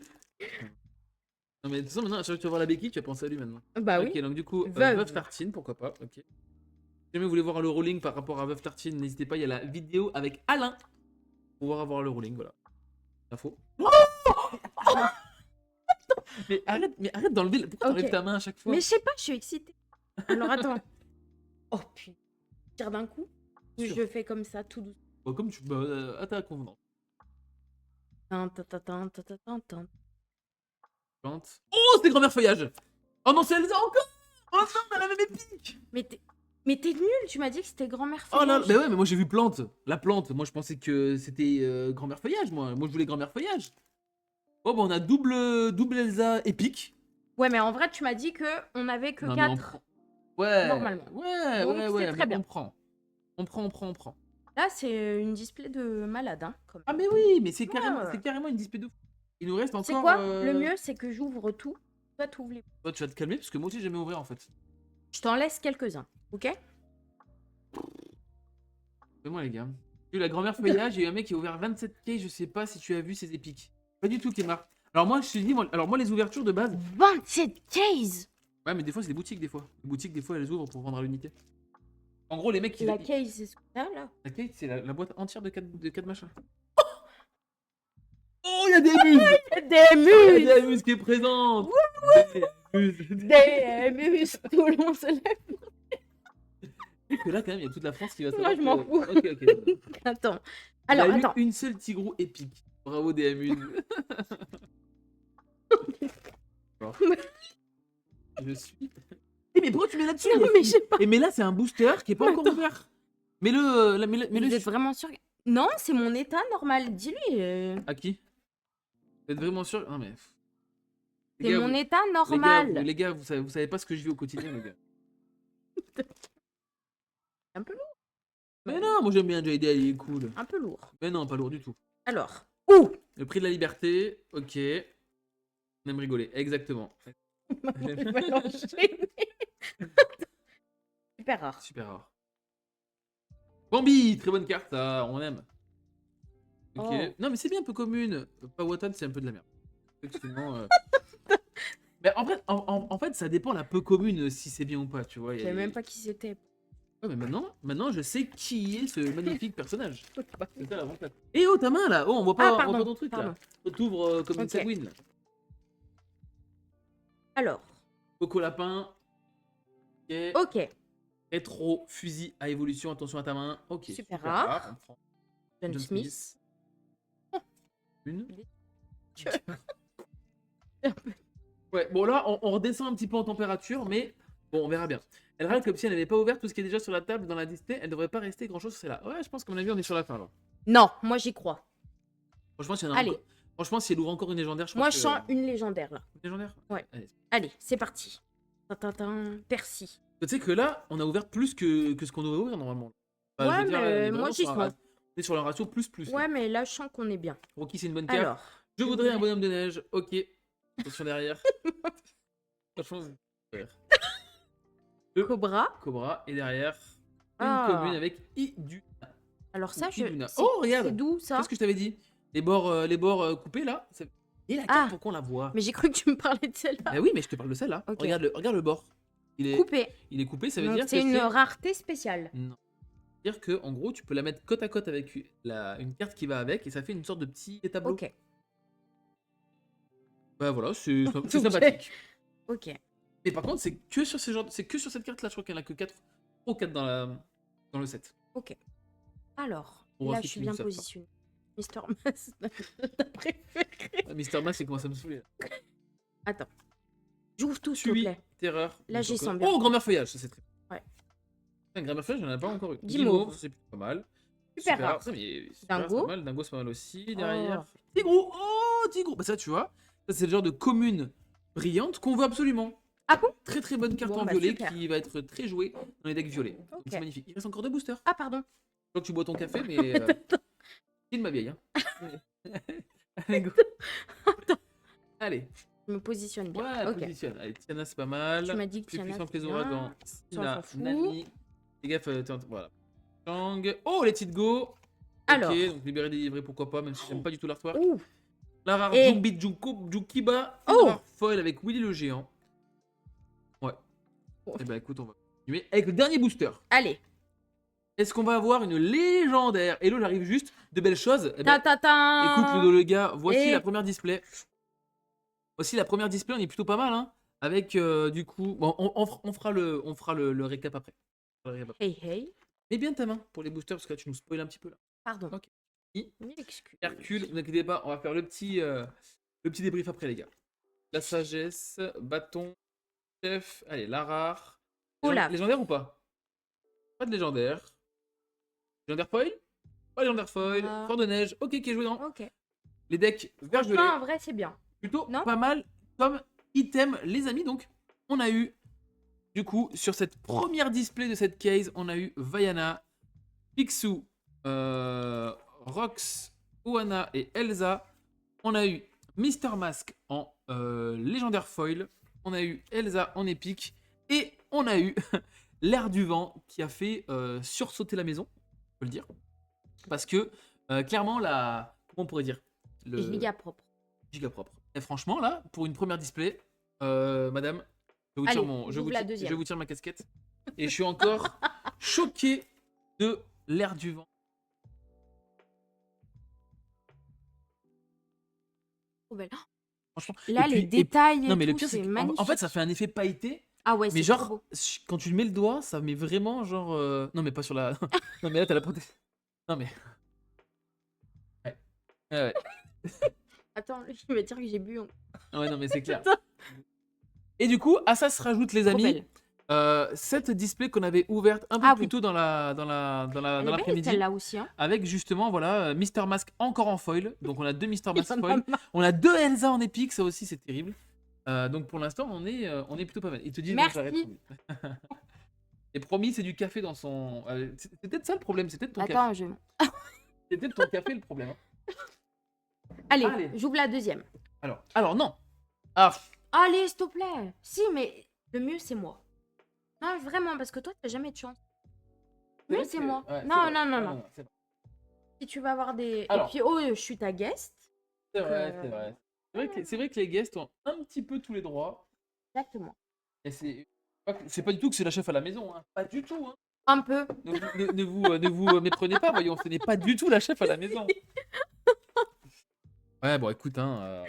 mais de toute façon, maintenant, à chaque fois que tu vas voir la béquille, tu vas penser à lui maintenant. Bah Ok, oui. donc du coup, Veuve. Veuve Tartine, pourquoi pas, ok. Si jamais vous voulez voir le rolling par rapport à Veuve Tartine, n'hésitez pas, il y a la vidéo avec Alain pour pouvoir avoir le rolling, voilà. Info. mais arrête d'enlever. Pourquoi Ok. t'enlèves ta main à chaque fois? Mais je sais pas, je suis excitée. Alors attends. Oh putain. Tire d'un coup. Ou Sûr. je fais comme ça, tout doucement. Bah, comme tu. Bah, à ta convenance. Tin, tin, tin, tin, tin, tin, tin, tin. Plante. Oh, c'était grand-mère feuillage! Oh non, c'est Elsa encore! Oh non, elle a la même épique! Mais t'es nul, tu m'as dit que c'était grand-mère Oh là, feuillage. mais ouais, mais moi j'ai vu plante. La plante, moi je pensais que c'était grand-mère feuillage, moi. Moi je voulais grand-mère feuillage. Oh, bah on a double Elsa épique. Ouais, mais en vrai, tu m'as dit que on avait que Non, mais on 4. prend. Ouais, Normalement. Ouais, Donc, ouais, c'est ouais, très mais bien. on prend. On prend. Là, c'est une display de malade, hein. Quand même. Ah, mais oui, mais c'est Ouais. carrément une dispute de fou. Il nous reste encore. C'est quoi le mieux, c'est que j'ouvre tout. Toi, tu ouvres les. Toi, tu vas te calmer parce que moi aussi j'aimais ouvrir en fait. Je t'en laisse quelques-uns, ok? Fais-moi les gars. J'ai eu la grand-mère feuillage, il y a eu un mec qui a ouvert 27K, je sais pas si tu as vu ces épiques. Pas du tout, Kémar. Alors moi, je te dis, moi les ouvertures de base. 27 cases. Ouais, mais des fois, c'est des boutiques, des fois. Les boutiques, des fois, elles ouvrent pour vendre à l'unité. En gros, les mecs qui. La case, c'est ce que t'as là. La case, c'est la boîte entière de 4 machins. Oh, il y a des muses! Des Il y muses. a des muses qui est présente! Des muses! Des muses. Tout le monde se lève. Et que là, quand même, il y a toute la France qui va Moi, savoir. je m'en que- fous. Ok. Attends. Il y Alors, a eu attends. une seule tigrou épique. Bravo, des muses. Alors, je suis. Eh, mais pourquoi tu mets là-dessus? Non, mais je sais pas. Et mais là, c'est un booster qui est pas encore ouvert. Mais Vous êtes vraiment sûr que- Non, c'est mon état normal. Dis-lui. À qui? Vous êtes vraiment sûr? Non, mais. Les C'est gars, mon vous- état les normal. gars, les gars, vous savez pas ce que je vis au quotidien, les gars. Un peu lourd. Mais non, moi j'aime bien JD, il est cool. Un peu lourd. Mais non, pas lourd du tout. Alors. Ouh. Le prix de la liberté, ok. On aime rigoler, exactement. Je vais l'enchaîner. Super rare. Super rare. Bambi, très bonne carte, ça, on aime. Ok. Oh. Non, mais c'est bien un peu commune. Powhatan, c'est un peu de la merde. Effectivement. Mais en fait, ça dépend la peu commune si c'est bien ou pas, tu vois. Je savais même pas qui c'était. Ouais, mais maintenant, je sais qui est ce magnifique personnage. C'est ça l'avantage. Et oh, ta main là! Oh, on voit pas, Ah, on voit pardon, pas ton truc là. T'ouvres comme une Ok. sagouine là. Alors, Coco Lapin. Ok. ok. Rétro, fusil à évolution, attention à ta main. Ok. Super rare. On prend John John Smith. Une. Que- Ouais, bon là, on redescend un petit peu en température, mais bon, on verra bien. Elle râle comme si elle n'avait pas ouvert tout ce qui est déjà sur la table dans la display, elle devrait pas rester grand chose, c'est là. Ouais, je pense qu'à mon avis, on est sur la fin là. Non, moi j'y crois. Franchement, s'il y en a Allez. encore- Franchement, si elle ouvre encore une légendaire, je Moi pense je que... sens une légendaire là. Une légendaire. Ouais. Allez. Allez, c'est parti. Tintin, Percy. Tu sais que là, on a ouvert plus que ce qu'on devrait ouvrir normalement. Ouais, je veux dire, mais on est moi, vraiment j'y sur un sens. ra- on est sur le ratio plus. Ouais, mais là je sens qu'on est bien. Rocky, c'est une bonne carte. Alors, Je voudrais un bonhomme de neige. Ok. Attention derrière. Franchement, Cobra. Cobra. Et derrière, une Ah. commune avec Iduna. Alors ça, je. Iduna. c'est- Oh, regarde. C'est d'où ça? Qu'est-ce que je t'avais dit? Les bords coupés là. Et la carte Ah. pour qu'on la voit. Mais j'ai cru que tu me parlais de celle-là. Ah oui, mais je te parle de celle-là. Ok. Regarde le bord. Coupé. Il est coupé, ça veut Donc dire que c'est une rareté spéciale. Non. C'est-à-dire que en gros, tu peux la mettre côte à côte avec une carte qui va avec et ça fait une sorte de petit tableau. Ok. Bah voilà, c'est Ok. sympathique. Ok. Mais par contre, c'est que sur cette carte là, je crois qu'il n'y en a que 4 ou 4 dans le set. Alors, On voit là ceux je suis qui bien nous savent pas. positionnée. Mister Mass, ta préférée. Mister Mass, c'est comment ça me saouler. Attends. J'ouvre tout, s'il te Tui, plaît. Terreur. Là, j'y Coco. sens bien. Oh, grand-mère feuillage, ça c'est très. Ouais. Grand-mère feuillage, j'en ai pas encore eu. Guimauve. Ça, c'est plutôt pas mal. Super rare. Ça, mais super, Dingo. c'est pas mal. Dingo, c'est pas mal aussi. Derrière. Oh. Tigro. Oh, Tigro. Bah ça, tu vois. Ça, c'est le genre de commune brillante qu'on veut absolument. Ah bon? Très très bonne carte Bon, en bah, violet super. qui va être très jouée dans les decks violets. Donc, Ok. c'est magnifique. Il reste encore 2 boosters. Ah, pardon. Je vois que tu bois ton café, mais. Kill ma vieille. Hein. Allez, go. Allez. Je me positionne bien. Ouais, Ok. positionne. Allez, Tiana, c'est pas mal. Tu m'as dit que Plus Tiana, puissant que les c'était ouragans. bien. Sina, s'en fout. Nami. Fais gaffe, voilà. Chang. Oh, let it go. Alors. Ok, donc libérer, délivrer, pourquoi pas, même si j'aime pas du tout l'artwork. Ouh. La rare Et- Jumbi Jukiba. Une Oh. rare foil avec Willy le géant. Ouais. Oh. Et bah écoute, on va continuer avec le dernier booster. Allez. Est-ce qu'on va avoir une légendaire? Hello, j'arrive juste. De belles choses. Eh ben, Ta. écoute, le gars, voici Et- la première display. Voici la première display, on est plutôt pas mal, hein. Avec du coup. Bon, on fera le récap après. Le récap après. Hey, hey. Mets bien ta main pour les boosters parce que là, tu nous spoil un petit peu là. Pardon. Ok. I. Mille excuses. Hercule, vous inquiétez pas, on va faire le petit débrief après, les gars. La sagesse, bâton, chef, allez, la rare. Olaf. Légendaire ou pas? Pas de légendaire. Légendaire foil? Pas légendaire foil. Ah. Fort de neige, ok, qui est joué dans. Ok. Les decks vert violet. Franchement, en vrai, c'est bien. Plutôt Non pas mal comme item, les amis. Donc, on a eu, du coup, sur cette première display de cette case, on a eu Vaiana, Picsou, Rox, Oana et Elsa. On a eu Mister Mask en légendaire foil. On a eu Elsa en épique. Et on a eu l'air du vent qui a fait sursauter la maison, on peut le dire. Parce que, clairement, comment on pourrait dire? Les gigas propres. Giga propre. Et franchement, là, pour une première display, madame, je vous Allez, tire mon, je j'ouvre vous la tire- deuxième. je vous tire ma casquette. Et je suis encore choqué de l'air du vent. Trop belle. Franchement. Là, Et les puis- et- détails et Non, mais le tout, pire, c'est c'est qu'en magnifique. en fait, ça fait un effet pailleté. Ah ouais, Mais c'est trop genre, beau. quand tu mets le doigt, ça met vraiment genre. Non, mais pas sur la. Non, mais là, t'as la protection. Non, mais. Ouais. Ouais, Attends, je vais dire que j'ai bu. ouais. Ouais, non, mais c'est clair. Attends. Et du coup, à ça se rajoute, les Trop amis, belle. cette display qu'on avait ouverte un peu Ah plus oui. tôt dans Elle est belle, l'après-midi. celle-là aussi. Hein. Avec justement, voilà, Mister Mask encore en foil. Donc on a 2 Mister Il Mask y en a foil. marre. On a 2 Elsa en épique, ça aussi c'est terrible. Donc pour l'instant, on est plutôt pas mal. Il te dit Merci. j'arrête. Et promis, c'est du café dans son. C'est peut-être ça le problème, c'est peut-être ton café. Attends, je. C'est peut-être ton café le problème. Hein. Allez, Allez. j'ouvre la deuxième. Alors non. Ah, Allez, s'il te plaît. Si, mais le mieux, c'est moi. Non, vraiment, parce que toi, t'as jamais de chance. Le mieux, c'est moi. ouais, c'est Non, vrai. non, non, Non, non. non, c'est vrai. Si tu vas avoir des... Et Alors, puis, oh, je suis ta guest. c'est Donc, vrai, c'est vrai. C'est vrai que les guests ont un petit peu tous les droits. exactement. Et c'est pas du tout que c'est la chef à la maison, hein. Pas du tout, hein. Un peu. Ne vous méprenez pas, voyons, ce n'est pas du tout la chef à la maison. Ouais, bon, écoute, écoute, hein.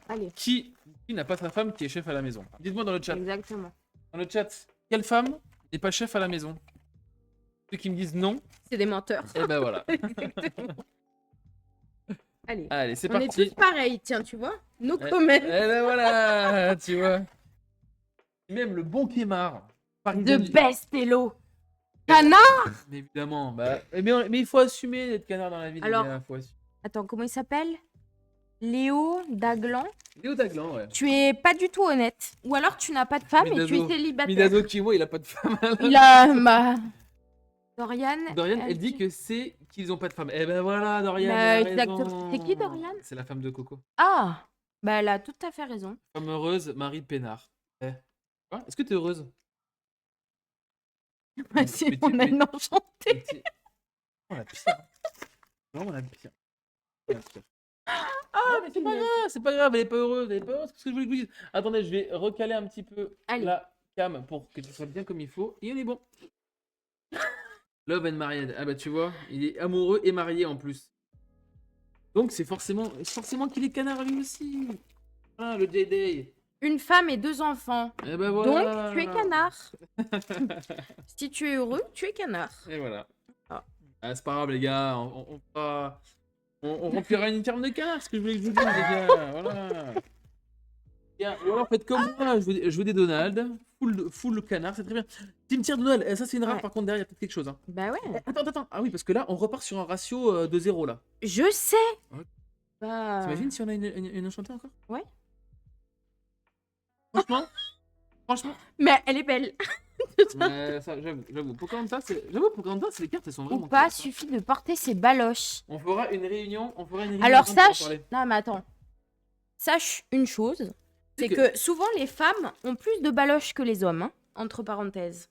Allez, Qui n'a pas sa femme qui est chef à la maison? Dites-moi dans le chat. exactement. Dans le chat, quelle femme n'est pas chef à la maison? Ceux qui me disent non, C'est des menteurs. et ben voilà. Exactement. Allez. Allez, c'est On est parti. tous pareils, tiens, tu vois. No Eh comment. ben voilà, tu vois. Même le bon Kémar. parisien The du- best hello. Canard. Mais évidemment, mais il faut assumer d'être canard dans la vie, les Alors- gars, faut assumer. Attends, comment il s'appelle? Léo Daglan. Léo Daglan, ouais. Tu es pas du tout honnête. Ou alors tu n'as pas de femme et tu Midazo. es célibataire. Midazo qui, moi, il a pas de femme. Il a ma... Dorian. Dorian, elle dit que c'est qu'ils ont pas de femme. Eh ben voilà, Dorian, Bah, elle a exactement. raison. C'est qui, Dorian? C'est la femme de Coco. Ah. Bah, elle a tout à fait raison. Femme heureuse, Marie Pénard. Ah, est-ce que t'es heureuse? C'est mais tu- mon mais- âne enchanté. Mais t'es- Oh la pire. Vraiment la pire. La pire. Non, mais c'est pas grave, c'est pas grave, elle est pas heureuse, elle est pas heureuse. Qu'est-ce que je voulais que vous dise? Attendez, je vais recaler un petit peu Allez. la cam pour que tu sois bien comme il faut. Et on est bon. Love and Married. Ah bah tu vois, il est amoureux et marié en plus. Donc c'est forcément qu'il est canard lui aussi. Ah, le J-Day. Une femme et 2 enfants. Et ben voilà. Donc, tu es canard. Si tu es heureux, tu es canard. Et voilà. Ah. Ah, c'est pas grave les gars, on remplira une ferme de canards, ce que je voulais que je vous dise les gars. Voilà. Bien, ou alors faites comme moi, je veux des Donald, full canard, c'est très bien. Cimetière Donald, ça c'est une rare Ouais. par contre derrière, il y a peut-être quelque chose. Hein. Bah ouais. Attends, ah oui, parce que là on repart sur un ratio de 0 là. Je sais. Ouais. Bah... T'imagines si on a une enchantée encore? Ouais. Franchement, Mais elle est belle. ça, j'avoue. Pocahontas, c'est les cartes, elles sont Ou vraiment pas, classe, hein. suffit de porter ses baloches. On fera une réunion. Alors ensemble pour en sache... parler. Non mais attends. Sache une chose. C'est C'est que- que souvent les femmes ont plus de baloches que les hommes. Hein, entre parenthèses.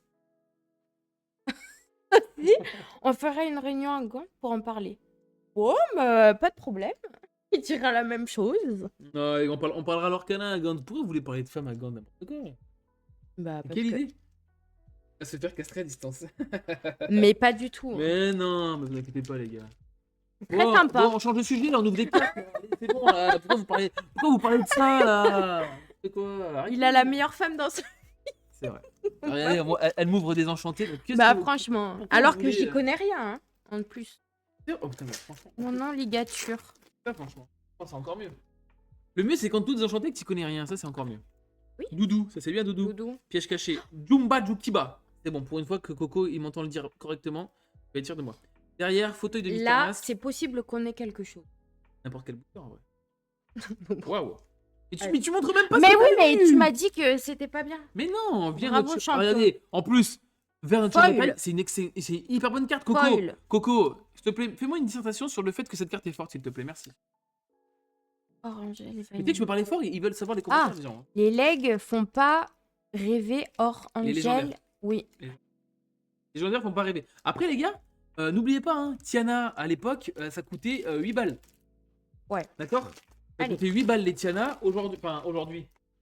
Si, on ferait une réunion à Gand pour en parler. Oh, mais pas de problème. Il dira la même chose. Non, et on parlera alors canin à Gand. Pourquoi vous voulez parler de femmes à Gand n'importe quoi? Bah, parce Quelle que- idée? À se faire castrer à distance. Mais pas du tout. Hein. Mais non, mais vous inquiétez pas les gars. Très sympa. Bon, on change de sujet là, on ouvre des cartes. Allez, c'est bon là. Pourquoi vous parlez de ça là? C'est quoi? Arrêtez. Il a la meilleure femme dans ce... C'est vrai. Regardez, moi, elle m'ouvre des enchantés. donc qu'est-ce Bah que vous- franchement. pourquoi Alors vous que voulez, j'y connais rien. Hein, en plus. Oh putain, mais franchement. Mon ligature. Ça, franchement. Oh, c'est encore mieux. Le mieux, c'est quand tout désenchanté que tu connais rien. Ça, c'est encore mieux. Oui. Doudou, ça c'est bien Doudou. Doudou. Piège caché. Jumba Jukiba. C'est bon, pour une fois que Coco il m'entend le dire correctement, il va être fier de moi. Derrière, fauteuil de Mister Là, Mask. c'est possible qu'on ait quelque chose. N'importe quel bouton en vrai. Waouh. Mais tu montres même pas Mais ce que oui, t'as mais vu. tu m'as dit que c'était pas bien. Mais non, viens Bravo, notre champion. regardez, en plus, vers notre Foil. champagne, c'est une hyper bonne carte, Coco. Foil. Coco, s'il te plaît, fais-moi une dissertation sur le fait que cette carte est forte, s'il te plaît, merci. Orange, Mais tu sais, tu peux parler fort, ils veulent savoir les commentaires des gens. Hein. Les legs font pas rêver hors Les légendaires. Angel. Oui. Les légendaires font pas rêver. Après, les gars, n'oubliez pas, hein, Tiana, à l'époque, ça coûtait 8 balles. Ouais. D'accord? Ça Allez. coûtait 8 balles les Tiana, aujourd'hui.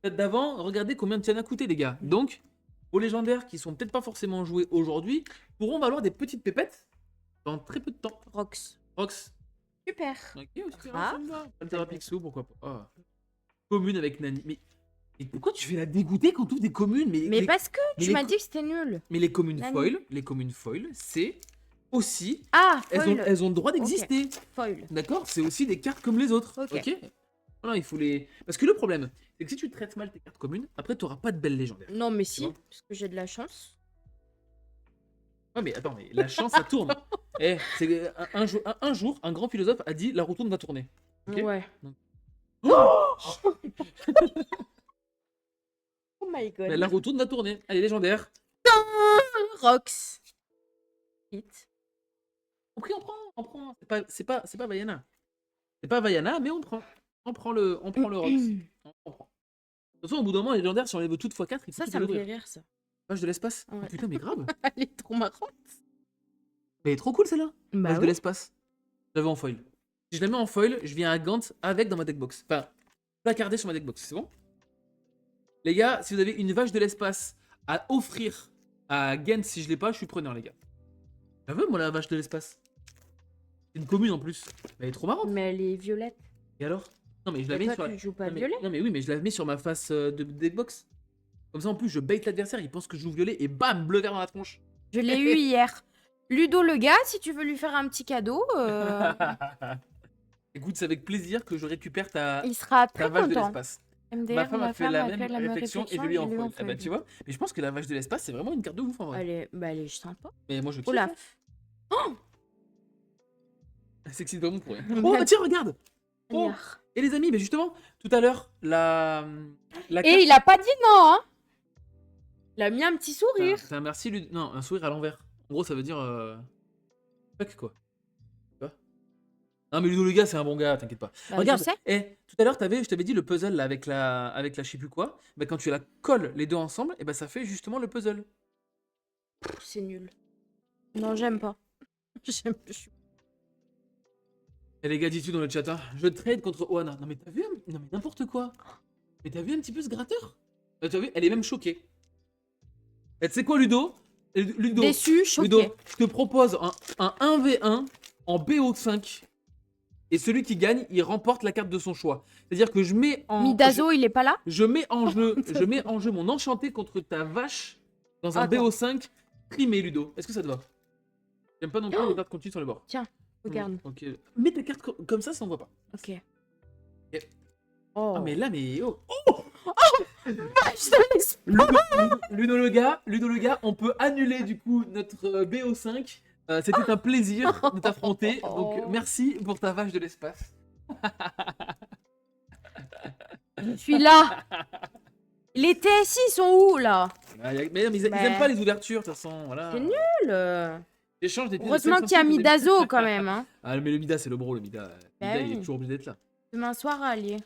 Peut-être d'avant, regardez combien de Tiana coûtaient, les gars. Donc, aux légendaires qui sont peut-être pas forcément joués aujourd'hui, pourront valoir des petites pépettes dans très peu de temps. Rox. Rox. Super. Ok, super, Ah. ça me va. Altera Pixou, pourquoi pas. Ah. Commune avec Nani. Mais pourquoi tu fais la dégoûter quand tu ouvres des communes? Mais parce que mais tu les m'as co- dit que c'était nul. Mais les communes Nani. foil, c'est aussi. Ah, Elles foil. ont le droit d'exister. Foil. D'accord? C'est aussi des cartes comme les autres. Ok. Ok? Voilà, il faut les. Parce que le problème, c'est que si tu traites mal tes cartes communes, après tu n'auras pas de belles légendaires. Non, mais si, vois parce que j'ai de la chance. Ouais, mais attends, mais la chance, ça tourne. C'est un jour, un grand philosophe a dit la roue tourne va tourner. Ok. Ouais. Oh Oh my god. Mais la roue tourne va tourner. Allez, légendaire. Rox. Hit. On prend. C'est pas Vaiana. C'est pas Vaiana, mais on prend. On prend le Rox. On prend. De toute façon, au bout d'un moment, les légendaires, si on les veut toutes x4, il faut Ça, tout ça me fait l'ouvrir. rire, ça. Vache de l'espace. Oh, Ouais. putain, mais grave. Elle est trop marrante. Mais elle est trop cool celle-là. Bah Vache de oui. l'espace. Je l'avais en foil. Si je la mets en foil, je viens à Gant avec dans ma deckbox. Enfin, placardé sur ma deckbox, c'est bon? Les gars, si vous avez une vache de l'espace à offrir à Gent si je l'ai pas, je suis preneur, les gars. Je la veux, moi, la vache de l'espace. C'est une commune en plus. Elle est trop marrante. Mais elle est violette. Et alors? Non, mais je la Mais mets toi, sur tu joues pas non, mais... violet. non, mais oui, mais je la mets sur ma face de deckbox. Comme ça, en plus, je bait l'adversaire, il pense que je joue violet et bam, bleu vert dans la tronche. Je l'ai eu hier. Ludo le gars, si tu veux lui faire un petit cadeau, Écoute, c'est avec plaisir que je récupère ta il sera ta très vache de content. l'espace. MDR, Ma femme a fait la même réflexion et je réflexion, lui ai je en l'ai eu foil. Ah bah tu vois, mais je pense que la vache de l'espace c'est vraiment une carte de ouf en vrai. Elle est sympa. Mais moi je kiffe. Oh là. hein. Sexy de pas bon pour rien. Merde. Oh bah tiens regarde. Oh. Regarde. Et les amis, mais justement, tout à l'heure, la Et carte... il a pas dit non, hein. Il a mis un petit sourire. C'est un merci, non, un sourire à l'envers. En gros, ça veut dire fuck quoi. Tu vois. Non mais Ludo le gars, c'est un bon gars, t'inquiète pas. Bah, Regarde, je sais. tout à l'heure, je t'avais dit le puzzle là, avec la je sais plus quoi. Bah, quand tu la colles les deux ensemble, et bah ça fait justement le puzzle. C'est nul. Non, j'aime pas. J'aime plus. Et les gars, dis-tu dans le chat, hein, je trade contre Oana. Non mais t'as vu, non mais n'importe quoi. Mais t'as vu un petit peu ce gratteur? T'as vu, elle est même choquée. Et tu sais quoi, Ludo? Ludo, Déçu, choqué. Ludo, je te propose un 1v1 en BO5. Et celui qui gagne, il remporte la carte de son choix. C'est-à-dire que je mets en Midazo, il est pas là. je mets en jeu mon enchanté contre ta vache dans un Attends. BO5 primé, Ludo. Est-ce que ça te va? J'aime pas non plus les cartes continues sur le bord. Tiens, regarde. Ok. Mets ta carte comme ça on voit pas. Ok. Ok. Oh. Ah mais là mais oh. Je te laisse. Ludo le gars, on peut annuler du coup notre BO5. C'était un plaisir de t'affronter. Donc merci pour ta vache de l'espace. Je suis là. Les TSI sont où là? Mais non, mais ils aiment pas les ouvertures de toute façon. Voilà. C'est nul. J'échange des pièces de Heureusement 5 qu'il y a centimes, Midazo quand même. Hein. Ah mais le Mida c'est le bro, le Mida. Bah Mida il est oui. toujours obligé d'être là. Demain soir, allez.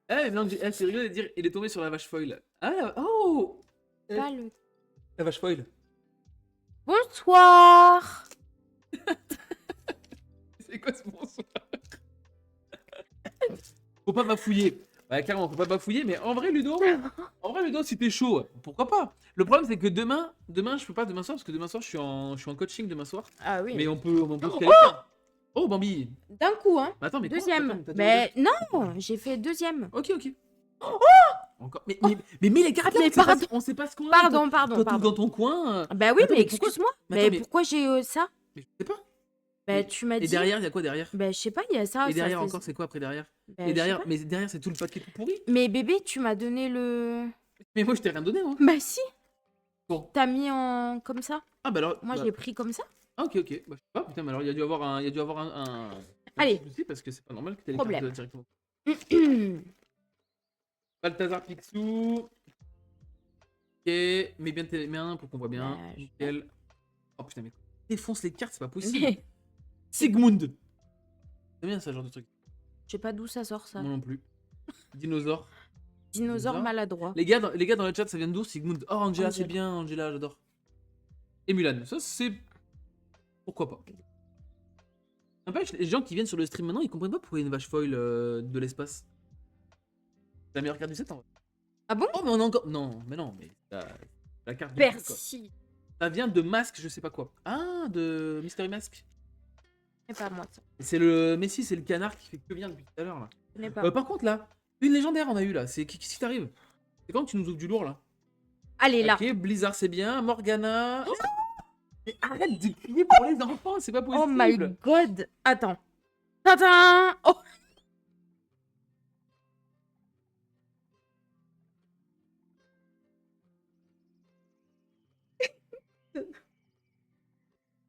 Eh non, c'est rigolo de dire il est tombé sur la vache foil. Ah oh Pas le... La vache foil. Bonsoir. C'est quoi ce bonsoir? Faut pas bafouiller. Ouais, carrément, faut pas bafouiller, mais en vrai, Ludo, si t'es chaud, pourquoi pas? Le problème, c'est que demain, je peux pas demain soir, parce que demain soir, je suis en coaching demain soir. Ah oui. Mais on peut se caler. Oh, Bambi. D'un coup, hein. Mais attends, mais quoi? Deuxième. Attends, t'as Mais non, j'ai fait deuxième. Ok. Encore. Mais les cartes, là, Mais on sait pas ce qu'on a. Pardon. Quand t'es dans ton coin. Bah oui, Attends, mais mais pourquoi- excuse-moi. mais Mais attends, mais- pourquoi j'ai ça? Mais je sais pas. Bah Mais- tu m'as Et dit. derrière, il y a quoi derrière? Bah je sais pas, il y a ça. Et ça derrière fait- encore, c'est quoi après derrière? Bah, Et je sais derrière, pas. mais derrière, c'est tout le paquet tout pourri. Mais bébé, tu m'as donné le. Mais moi, je t'ai rien donné, moi. Bah si. Bon. T'as mis en comme ça. Ah bah alors. Moi bah- je l'ai pris comme ça. Ah, ok. Bah, je sais pas, putain, mais alors il y a dû avoir un Allez. petit souci parce que c'est pas normal que t'aies les Problème. cartes directement. Balthazar Picsou. Ok, mets bien tes mains pour qu'on voit bien. Bah, je- Nickel. Oh putain, mais défonce les cartes, c'est pas possible. Sigmund. C'est bien ça, genre de truc. Je sais pas d'où ça sort ça. Moi non plus. Dinosaure. Dinosaure Dinosaure. maladroit. Les gars dans le chat, ça vient d'où Sigmund? Oh, Angela, c'est Angela. bien, Angela, j'adore. Et Mulan, ça c'est. Pourquoi pas? N'empêche, les gens qui viennent sur le stream maintenant, ils comprennent pas pourquoi il y a une vache foil de l'espace. C'est la meilleure carte du set en vrai. Ah bon? Oh, mais on a encore. Non, mais la carte du jeu, quoi. Percy. Ça vient de Masque, je sais pas quoi. Ah, de Mystery Mask. C'est pas moi ça. C'est le. Mais si, c'est le canard qui fait que bien depuis tout à l'heure là. Ce n'est pas. Par contre, là, une légendaire on a eu là. C'est qu'est-ce qui t'arrive? C'est quand tu nous ouvres du lourd là? Allez là. Ok, Blizzard c'est bien, Morgana. Mais arrête de crier pour les enfants, c'est pas possible. Oh my god. Attends. Tadam. Oh.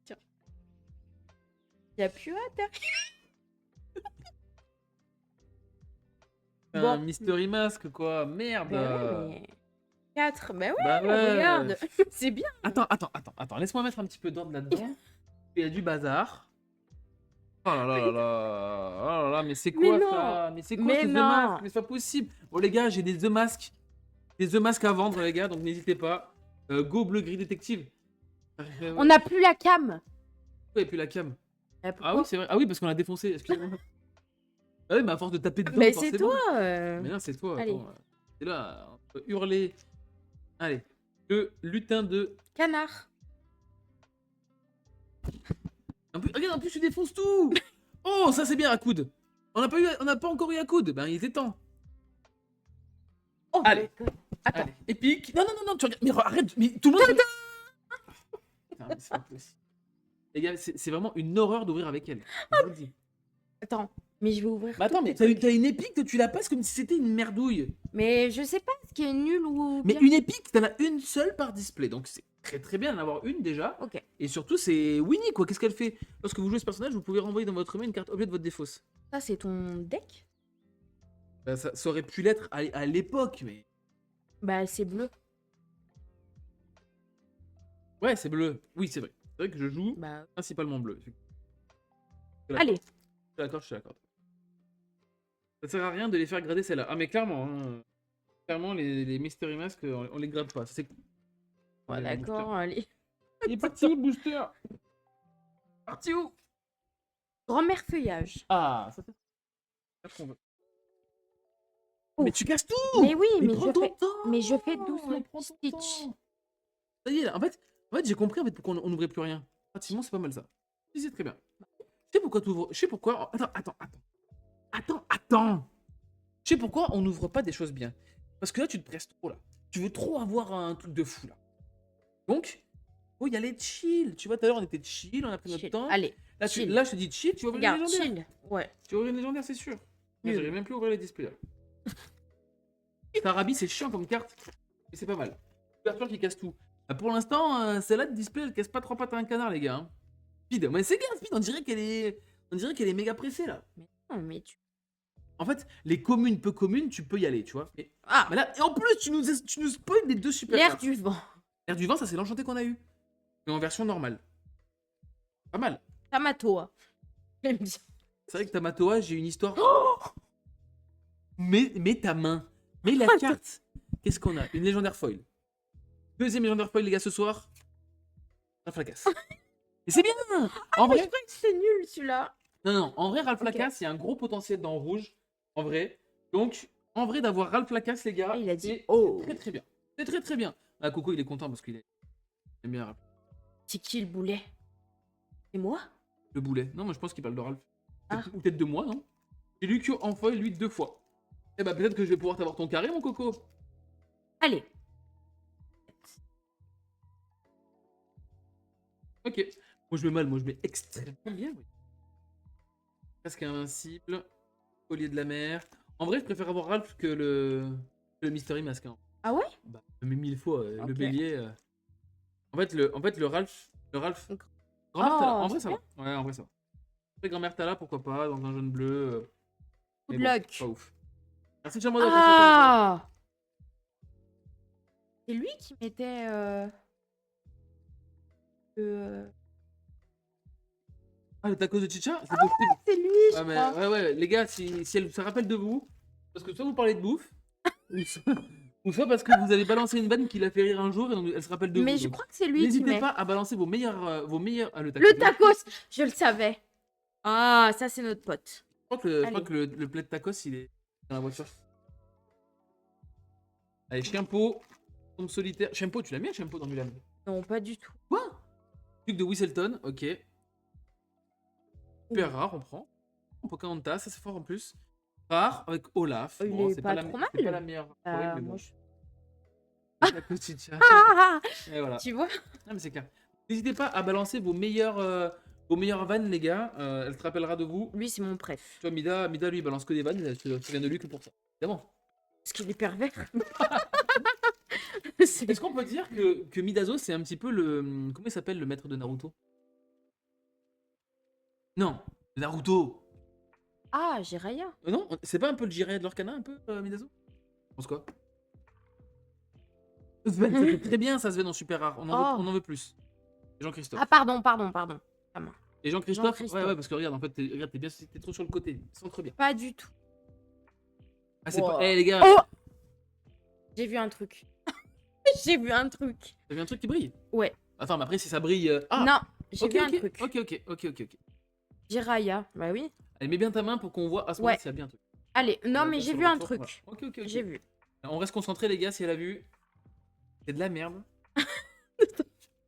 Tiens. Y a plus hâte derrière. Un Bon. Mystery Mask quoi, merde. Bah ouais, mais... 4. Bah ouais, Bah ouais. regarde. C'est bien. Attends, laisse-moi mettre un petit peu d'ordre là-dedans. Il y a du bazar. Oh là là là là, oh là là, mais c'est Mais quoi non. ça? Mais c'est quoi Mais ces œufs non. masques? Mais c'est pas possible. Bon, les gars, j'ai des œufs masques. Des œufs masques à vendre, les gars, donc n'hésitez pas. Go bleu gris détective. On n'a plus la cam. Et puis la cam. Eh, Ah pourquoi oui, c'est vrai. Ah oui, parce qu'on l'a défoncé, excusez-moi. Ah oui, mais à force de taper dedans, Mais c'est forcément. toi. Mais non, c'est toi. Allez. Attends. C'est là, on peut hurler. Allez. Le lutin de. Canard. Regarde, en plus, tu défonces tout. Oh, ça c'est bien à coude. On n'a pas encore eu à coude. Ben, il était temps. Oh, Allez. Attends. Allez. Épique. Non, tu regardes. Mais arrête. Mais tout le monde. Putain, mais c'est pas possible. Les gars, c'est vraiment une horreur d'ouvrir avec elle. Je vous le dis. Attends. Mais je vais ouvrir. Mais attends, mais t'as une épique que tu la passes comme si c'était une merdouille. Mais je sais pas ce qui est nul ou. Mais bien. une épique, t'en as une seule par display. Donc c'est très très bien d'en avoir une déjà. Ok. Et surtout, c'est Winnie quoi. Qu'est-ce qu'elle fait? Lorsque vous jouez ce personnage, vous pouvez renvoyer dans votre main une carte objet de votre défausse. Ça, c'est ton deck? Bah, ça aurait pu l'être à l'époque, mais. Bah, c'est bleu. Ouais, c'est bleu. Oui, c'est vrai. C'est vrai que je joue Bah. principalement bleu. Allez. Je suis d'accord, je suis d'accord. Ça sert à rien de les faire grader celle-là. Ah, mais clairement, hein, clairement, les Mystery Mask, on les grade pas. C'est Ouais, d'accord, allez. Il est parti où le booster? Parti où? Grand-mère feuillage. Ah, ça c'est ça qu'on veut. Oh. Mais tu casses tout! Mais oui, mais prends je ton fais. temps! Mais je fais doucement. Prends ton Stitch. temps. Ça y est, là. En fait j'ai compris en fait pourquoi on n'ouvrait plus rien. Pratiquement, c'est pas mal ça. Si, c'est très bien. Je sais pourquoi tu ouvres. Je sais pourquoi. Attends. Je sais pourquoi on n'ouvre pas des choses bien. Parce que là, tu te presses trop là. Tu veux trop avoir un truc de fou là. Donc, faut y aller chill. Tu vois, tout à l'heure, on était chill, on a pris notre Chill. temps. Allez. Là, chill. là, je te dis chill, tu vas ouvrir une Regarde, légendaire. chill. Ouais. Tu vas ouvrir une légendaire, c'est sûr. Mais Nul. j'arrive même plus à ouvrir les displays là. Tarabi, c'est chiant comme carte. Mais c'est pas mal. Couverture qui casse tout. Bah, pour l'instant, celle-là de display, elle casse pas trois pattes à un canard, les gars. Hein. Speed, mais c'est bien, Speed, on dirait qu'elle est méga pressée là. Mais non, mais tu. En fait, les communes, peu communes, tu peux y aller, tu vois. Ah, Mais là, et en plus, tu nous spoil les deux super l'air cartes. du vent. L'air du vent, ça c'est l'enchanté qu'on a eu. Mais en version normale. Pas mal. Tamatoa. J'aime bien. C'est vrai que Tamatoa, j'ai une histoire. Mais ta main. Mais la carte. Qu'est-ce qu'on a? Une légendaire foil. Deuxième légendaire foil, les gars, ce soir. Ralph Lacasse. Et c'est bien! En Mais vrai, je croyais que c'était nul celui-là. non, en vrai, Ralph Ok. Lacasse, il y a un gros potentiel dans rouge. En vrai. Donc, en vrai, d'avoir Ralph Lacasse, les gars, Ah, il a dit c'est oh. très très bien. C'est très très bien. Ah, Coco, il est content parce qu'il aime bien Ralph. C'est qui le boulet? C'est moi? Le boulet. Non, moi je pense qu'il parle de Ralph. Ah. Ou peut-être de moi, non? J'ai lu qu'en foil, lui, 2 fois. Eh bah, peut-être que je vais pouvoir t'avoir ton carré, mon Coco. Allez. Ok. Moi, je mets mal, moi, je mets extrêmement bien, oui. Presque invincible. Collier de la mer. En vrai, je préfère avoir Ralph que le Mystery Mask. Hein. Ah ouais? Bah, mais 1000 fois, le Ok. bélier. En fait, le Ralph. Ok. Grand-mère Tala. Oh, En vrai, c'est ça va. Ouais, en vrai, ça va. Après, grand-mère Tala, pourquoi pas, dans un jaune bleu. Good mais bon, luck. pas ouf. Merci, Chamois. Ah! C'est lui qui mettait. Ah, le tacos de Chicha? C'est possible. C'est lui, je Ouais, mais, crois. ouais, les gars, si elle se rappelle de vous, parce que soit vous parlez de bouffe, ou soit parce que vous avez balancé une vanne qui l'a fait rire un jour et donc elle se rappelle de Mais vous. je Donc, crois que c'est lui qui n'hésitez met. pas à balancer vos meilleurs. Ah, le tacos. Le tacos! Je le savais. Ah, ça, c'est notre pote. Je crois que le plat de tacos, il est dans la voiture. Allez, Chiempo, tombe solitaire. Chiempo, tu l'as mis à Chiempo dans Mulan? Non, pas du tout. Quoi? Duc de Whistleton, ok. Super rare, on prend. Pocahontas, ça c'est fort en plus. Rare avec Olaf. Il Bon, est c'est pas la, trop c'est pas mal. la meilleure. Ouais, mais bon. Moi, je- La petite chat. Ah, Et voilà. tu vois? Ah, mais c'est clair. N'hésitez pas à balancer vos meilleures vannes, les gars. Elle se rappellera de vous. Lui, c'est mon préf. Tu vois, Mida, lui, il balance que des vannes. Elle se souvient de lui que pour ça. Évidemment. Parce qu'il est pervers. C'est- Est-ce qu'on peut dire que Midazo, c'est un petit peu le. Comment il s'appelle le maître de Naruto? Non, Naruto. Ah, Jiraiya. Non, c'est pas un peu le Jiraiya de l'Orcana, un peu, Midazo? Tu penses quoi? Sven, ça fait très bien ça, Sven, en super rare. On en veut plus. Jean-Christophe. Ah, pardon. Et Et Jean-Christophe, ouais, Jean-Christophe. ouais, parce que regarde, en fait, t'es bien, t'es trop sur le côté. Centre bien. Pas du tout. Ah, c'est pas. Wow. Eh, les gars, Oh, j'ai vu un truc. J'ai vu un truc. t'as vu un truc qui brille? Ouais. Attends, mais après, si ça brille. Ah, Non, j'ai ok, vu un ok, truc. ok. Jiraya. Bah oui. Allez, mets bien ta main pour qu'on voit à ce moment Ouais. s'il y a bien un truc. Allez, non, Voilà, mais bien j'ai sur vu le un retour, truc. voilà. Ok. J'ai vu. On reste concentrés, les gars, si elle a vu. C'est de la merde.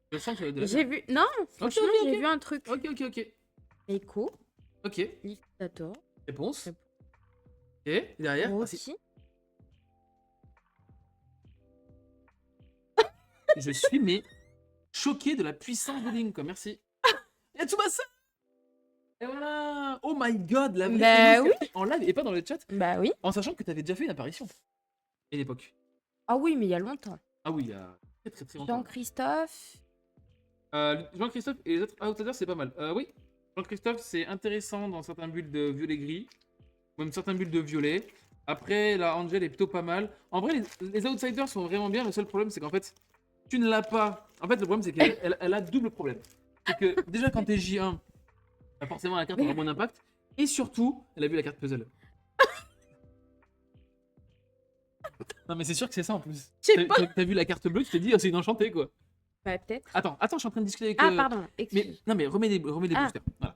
Je sens que ça va être de la J'ai merde. vu. Non, franchement, ok. j'ai vu un truc. Ok. Echo, Ok. dictator, Réponse. Ok. Derrière. Ah, si. Rocky. Je suis, mais choqué de la puissance de Link, quoi. Merci. Et Tsubasa. Et voilà. Oh my god, la vraie Bah Elo oui. en live et pas dans le chat. Bah oui. En sachant que t'avais déjà fait une apparition. À l'époque. Ah oui, mais il y a longtemps. Ah oui, il y a très longtemps. Jean-Christophe. Jean-Christophe et les autres Outsiders, c'est pas mal. Oui, Jean-Christophe, c'est intéressant dans certains builds de violet-gris, ou même certains builds de violet. Après, la Angel est plutôt pas mal. En vrai, les Outsiders sont vraiment bien. Le seul problème, c'est qu'en fait, tu ne l'as pas. En fait, le problème, c'est qu'elle a double problème. C'est que déjà, quand t'es J1, bah, forcément, la carte aura moins d'impact. Et surtout, elle a vu la carte puzzle. Non, mais c'est sûr que c'est ça en plus. Je sais pas. T'as vu la carte bleue, tu t'es dit, oh, c'est une enchantée, quoi. Bah peut-être. Attends, je suis en train de discuter avec. Ah pardon, Mais, excuse. non, mais remets des Ah. boosters. Voilà.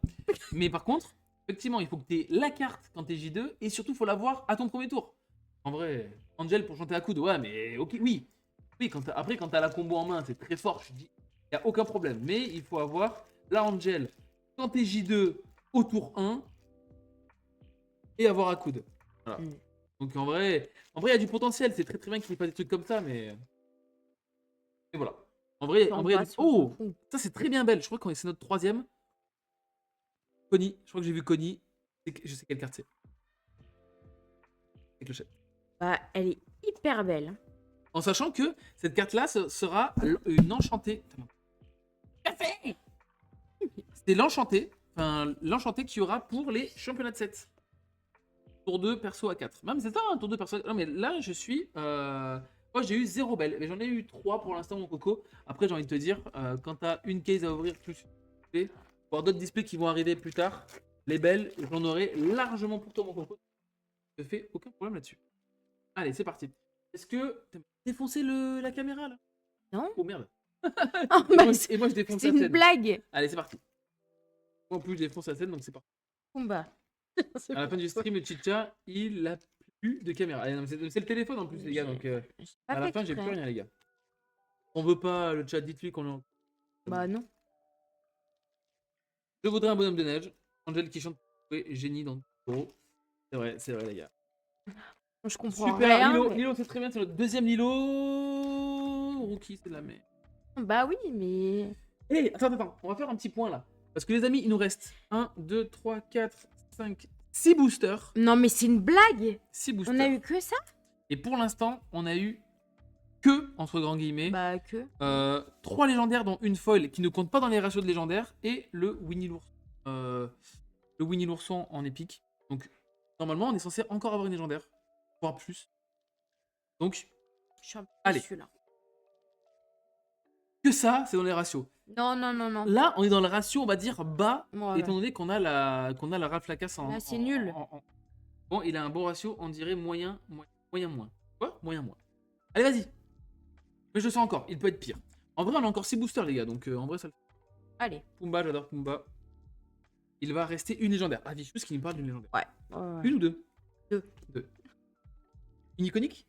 Mais par contre, effectivement, il faut que tu aies la carte quand t'es J2 et surtout, il faut l'avoir à ton premier tour. En vrai, Angel pour chanter à coude, ouais, mais ok, oui. Oui, après, quand t'as la combo en main, c'est très fort, je dis, il n'y a aucun problème. Mais il faut avoir la Angel quand t'es J2 au tour 1 et avoir à coude. Voilà. Mm. Donc en vrai, il y a du potentiel. C'est très bien qu'il fasse des trucs comme ça, mais. Et voilà. En vrai, il y a du... Oh, ça c'est très bien belle. Je crois que c'est notre troisième. Connie. Je crois que j'ai vu Connie. Je sais quelle carte c'est. C'est Clochette. Bah elle est hyper belle. En sachant que cette carte-là sera une enchantée. Café. C'est l'enchantée. Enfin, l'enchantée qu'il y aura pour les championnats de 7. Tour 2, perso à 4. Même c'est ça, un tour 2, perso à 4. Non, mais là, je suis. Moi, j'ai eu 0 belle. Mais j'en ai eu 3 pour l'instant, mon coco. Après, j'ai envie de te dire, quand tu as une case à ouvrir, plus pour d'autres displays qui vont arriver plus tard, les belles, j'en aurai largement pour toi, mon coco. Je ne fais aucun problème là-dessus. Allez, c'est parti. Est-ce que tu as défoncé la caméra là? Non. Oh merde. Oh, bah, Et moi, je défonce c'est la une scène. blague. Allez, c'est parti. Moi, en plus, je défonce la scène, donc c'est parti. Combat. À la fin du stream, le Chicha, il a plus de caméra. Allez, non, c'est le téléphone en plus, les gars. Donc, à la fin, j'ai plus rien, les gars. On veut pas le chat, dites-lui qu'on est. Bah non. Je voudrais un bonhomme de neige. Angel qui chante génie dans le c'est vrai, les gars. Je comprends Super, rien. Lilo, Mais... Lilo c'est très bien, c'est notre deuxième Lilo. Rookie, c'est de la merde. Bah oui, mais. Hé, attends, on va faire un petit point là. Parce que les amis, il nous reste 1, 2, 3, 4, 5, 6 boosters. Non, mais c'est une blague. 6 boosters. On a eu que ça? Et pour l'instant, on a eu que, entre grands guillemets, Bah que. 3 légendaires, dont une foil qui ne compte pas dans les ratios de légendaires, et le Winnie l'ours. Le Winnie l'ourson en épique. Donc, normalement, on est censé encore avoir une légendaire, voire plus. Donc, Je suis un peu allez. déçue, là. Que ça, c'est dans les ratios. Non. Là, on est dans le ratio, on va dire, bas, Ouais. étant donné qu'on a la Ralph Lacasse en... Là, c'est nul. Bon, il a un bon ratio, on dirait moyen. Quoi? Moyen. Allez, vas-y. Mais je le sens encore, il peut être pire. En vrai, on a encore 6 boosters, les gars, donc en vrai, ça le fait. Allez. Pumba, j'adore Pumba. Il va rester une légendaire. Ah, juste qu'il nous parle d'une légendaire. Ouais. Une ou deux? Deux. Une iconique?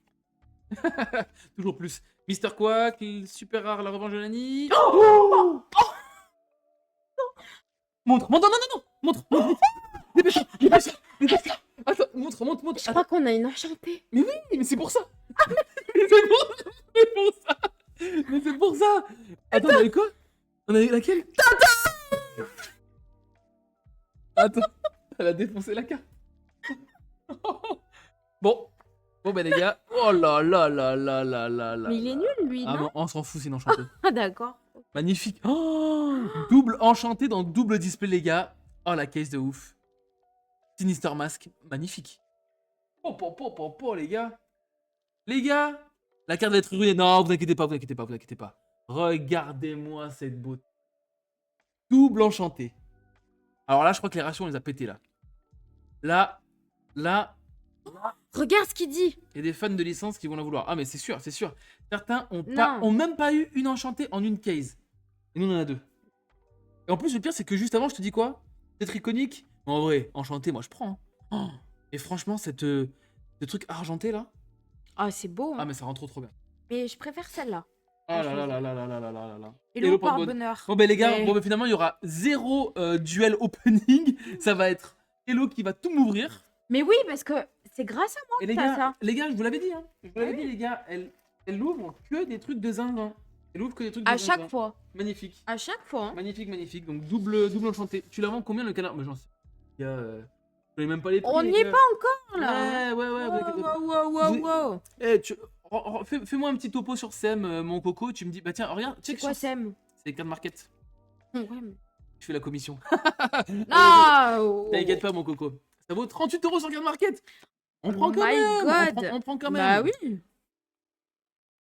Toujours plus. Mister Quack, super rare, la revanche de Nani. Oh Montre, non. Montre. Dépêche. Attends, montre. Je crois qu'on a une enchantée. Mais oui, mais c'est pour ça. Mais c'est pour ça. Attends, on a eu quoi? On a eu laquelle? Attends, elle a défoncé la carte. Bon, bah les gars. Oh là. Mais il est nul, lui, Ah non? non, on s'en fout, c'est une enchantée. Ah, d'accord. Magnifique. Oh, double enchanté dans double display, les gars. Oh, la case de ouf. Sinister Mask, magnifique. Oh, les gars. Les gars, la carte va être ruinée. Non, vous inquiétez pas. Regardez-moi cette beauté. Double enchanté. Alors là, je crois que les ratios, on les a pétés là. Là, Regarde ce qu'il dit. il y a des fans de licence qui vont la vouloir. Ah, mais c'est sûr, c'est sûr. Certains Non. ont même pas eu une enchantée en une case. Et nous, on en a deux. Et en plus, le pire, c'est que juste avant, je te dis quoi? C'est iconique. En vrai, enchanté, moi, je prends. Hein. Oh. Et franchement, ce truc argenté là. Ah, c'est beau. Ah, Hein. mais ça rend trop bien. Mais je préfère celle-là. Ah là là là là là là là là là. Hello, porte-bonheur. Bon, ben les gars, Ouais. bon, ben, finalement, il y aura 0 duel opening. Ça va être Hello qui va tout m'ouvrir. Mais oui, parce que c'est grâce à moi Et que t'as ça. les gars, je vous l'avais dit, hein. Je vous l'avais dit, les gars, elle ouvre que des trucs de zinzin. Elle ouvre que des trucs de À zinzin. chaque fois. Magnifique. À chaque fois. Hein. Magnifique, magnifique. Donc double enchanté. Tu la vends combien le canard? Mais j'en sais. Il y a. Je connais même pas les prix. On les n'y est gars. pas encore là. Ouais. vous inquiétez pas. Wow. Eh, fais-moi un petit topo sur SEM, mon coco. Tu me dis, bah tiens, regarde, C'est check quoi, sur. Sam? C'est Card Market. Ouais, mais... Je fais la commission. Non. T'inquiète pas, mon coco. Ça vaut 38 € sur Card Market. On prend Oh quand my même. God. On prend quand même. Bah oui.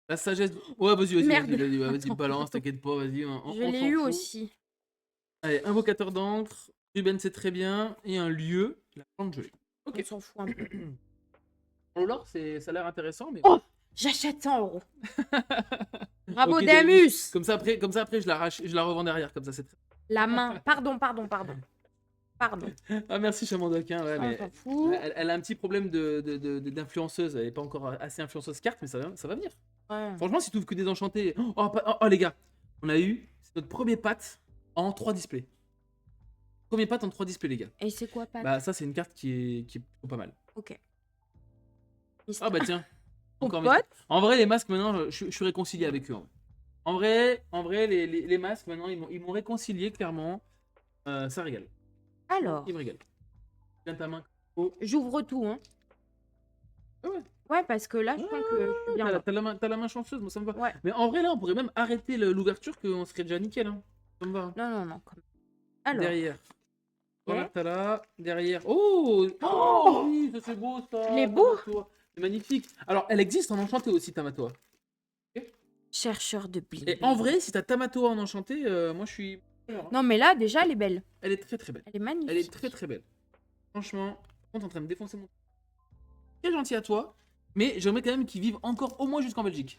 La sagesse. Ouais, vas-y, Merde. vas-y, balance, t'inquiète pas, vas-y. Je l'ai eu aussi. Allez, invocateur d'encre. Ruben, c'est très bien. Et un lieu. La plante gelée. Ok. On s'en fout un peu. Alors, ça a l'air intéressant, mais. Oh, j'achète 100 €. Bravo, Ok, Damus. Comme ça, après, je la revends derrière. Comme ça, c'est très. La main. Pardon. Ah, merci, Chamandoquin. Ouais, On mais s'en fout. elle a un petit problème d'influenceuse. Elle n'est pas encore assez influenceuse carte, mais ça va venir. Ouais. Franchement, si tu ouvres que des enchantés. Oh, les gars, on a eu. C'est notre premier patte en 3 displays. Premier patte en 3 displays, les gars. Et c'est quoi, Pat? Bah, ça, c'est une carte qui est plutôt pas mal. Ok. Ah, bah, tiens. Ton Encore pote? En vrai, les masques, maintenant, je suis réconcilié avec eux. En vrai, les masques, maintenant, ils m'ont réconcilié, clairement. Ça régale. Alors, Ils me régalent. Viens ta main. j'ouvre tout, hein. Ah ouais. Ouais, parce que là, je crois que je suis bien là. T'as la main chanceuse, moi ça me va. Ouais. Mais en vrai, là, on pourrait même arrêter l'ouverture, qu'on serait déjà nickel. Hein. Ça me va. Non. Alors, Derrière. Voilà, Ouais. t'as là. Derrière. Oh, oui, ça c'est beau ça. Il est beau. Tamatoa. C'est magnifique. Alors, elle existe en enchanté aussi, Tamatoa. chercheur de bling. Et en vrai, si t'as Tamatoa en enchanté, moi je suis. Non, mais là, déjà, elle est belle. Elle est très très belle. Elle est magnifique. Elle est très très belle. Franchement, par contre, en train de défoncer mon. Très gentil à toi, mais j'aimerais quand même qu'ils vivent encore au moins jusqu'en Belgique.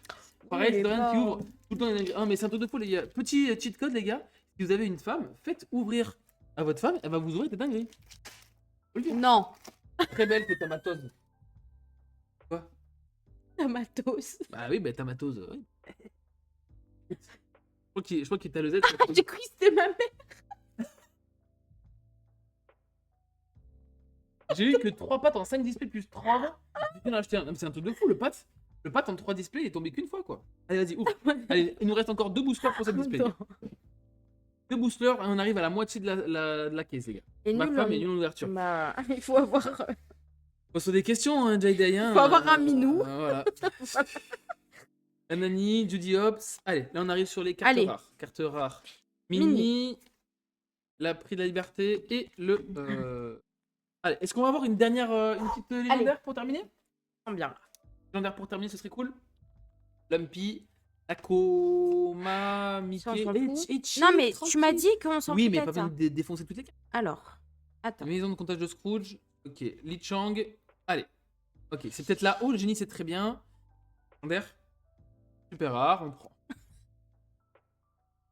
Pareil, Oui, c'est rien bah. qui ouvre tout le temps les dingueries. Ah, mais c'est un truc de fou, les gars. Petit cheat code, les gars. Si vous avez une femme, faites ouvrir à votre femme, elle va vous ouvrir des dingueries. Faut le dire. Non. Très belle, que Tamatose. Quoi? Matos. Bah oui, bah Tamatose. Oui. Je crois qu'il t'a le Z. J'ai cru que c'était ma mère. J'ai eu que 3 pattes en 5 displays plus 3 20. J'ai bien acheté un. Non, mais c'est un truc de fou, le patte en 3 displays, il est tombé qu'une fois, quoi. Allez, vas-y, ouvre. Allez, il nous reste encore 2 boosters pour cette display. Attends. 2 boosters, et on arrive à la moitié de la caisse, les gars. Et Ma nul femme en- est nulle en ouverture. Bah, il faut avoir. Faut se des questions, hein, Jayday. Faut avoir un minou. Voilà. Anani, Judy Hobbs. Allez, là on arrive sur les cartes Allez. rares. Cartes rares. Mini, la prix de la liberté et le. Allez, est-ce qu'on va avoir une dernière, une petite légendaire pour terminer? Bien. Légendaire pour terminer, ce serait cool. Lumpy, Akoma, Mickey Ça, on s'en fout. et Chi, Non, mais tu tranquille. m'as dit qu'on s'en Oui, foutait mais de pas ça. besoin de défoncer toutes les cartes. Alors, attends. Maison de comptage de Scrooge. Ok, Li Chang. Allez. Ok, c'est peut-être là. Oh, le génie, c'est très bien. Légendaire. Super rare, on prend.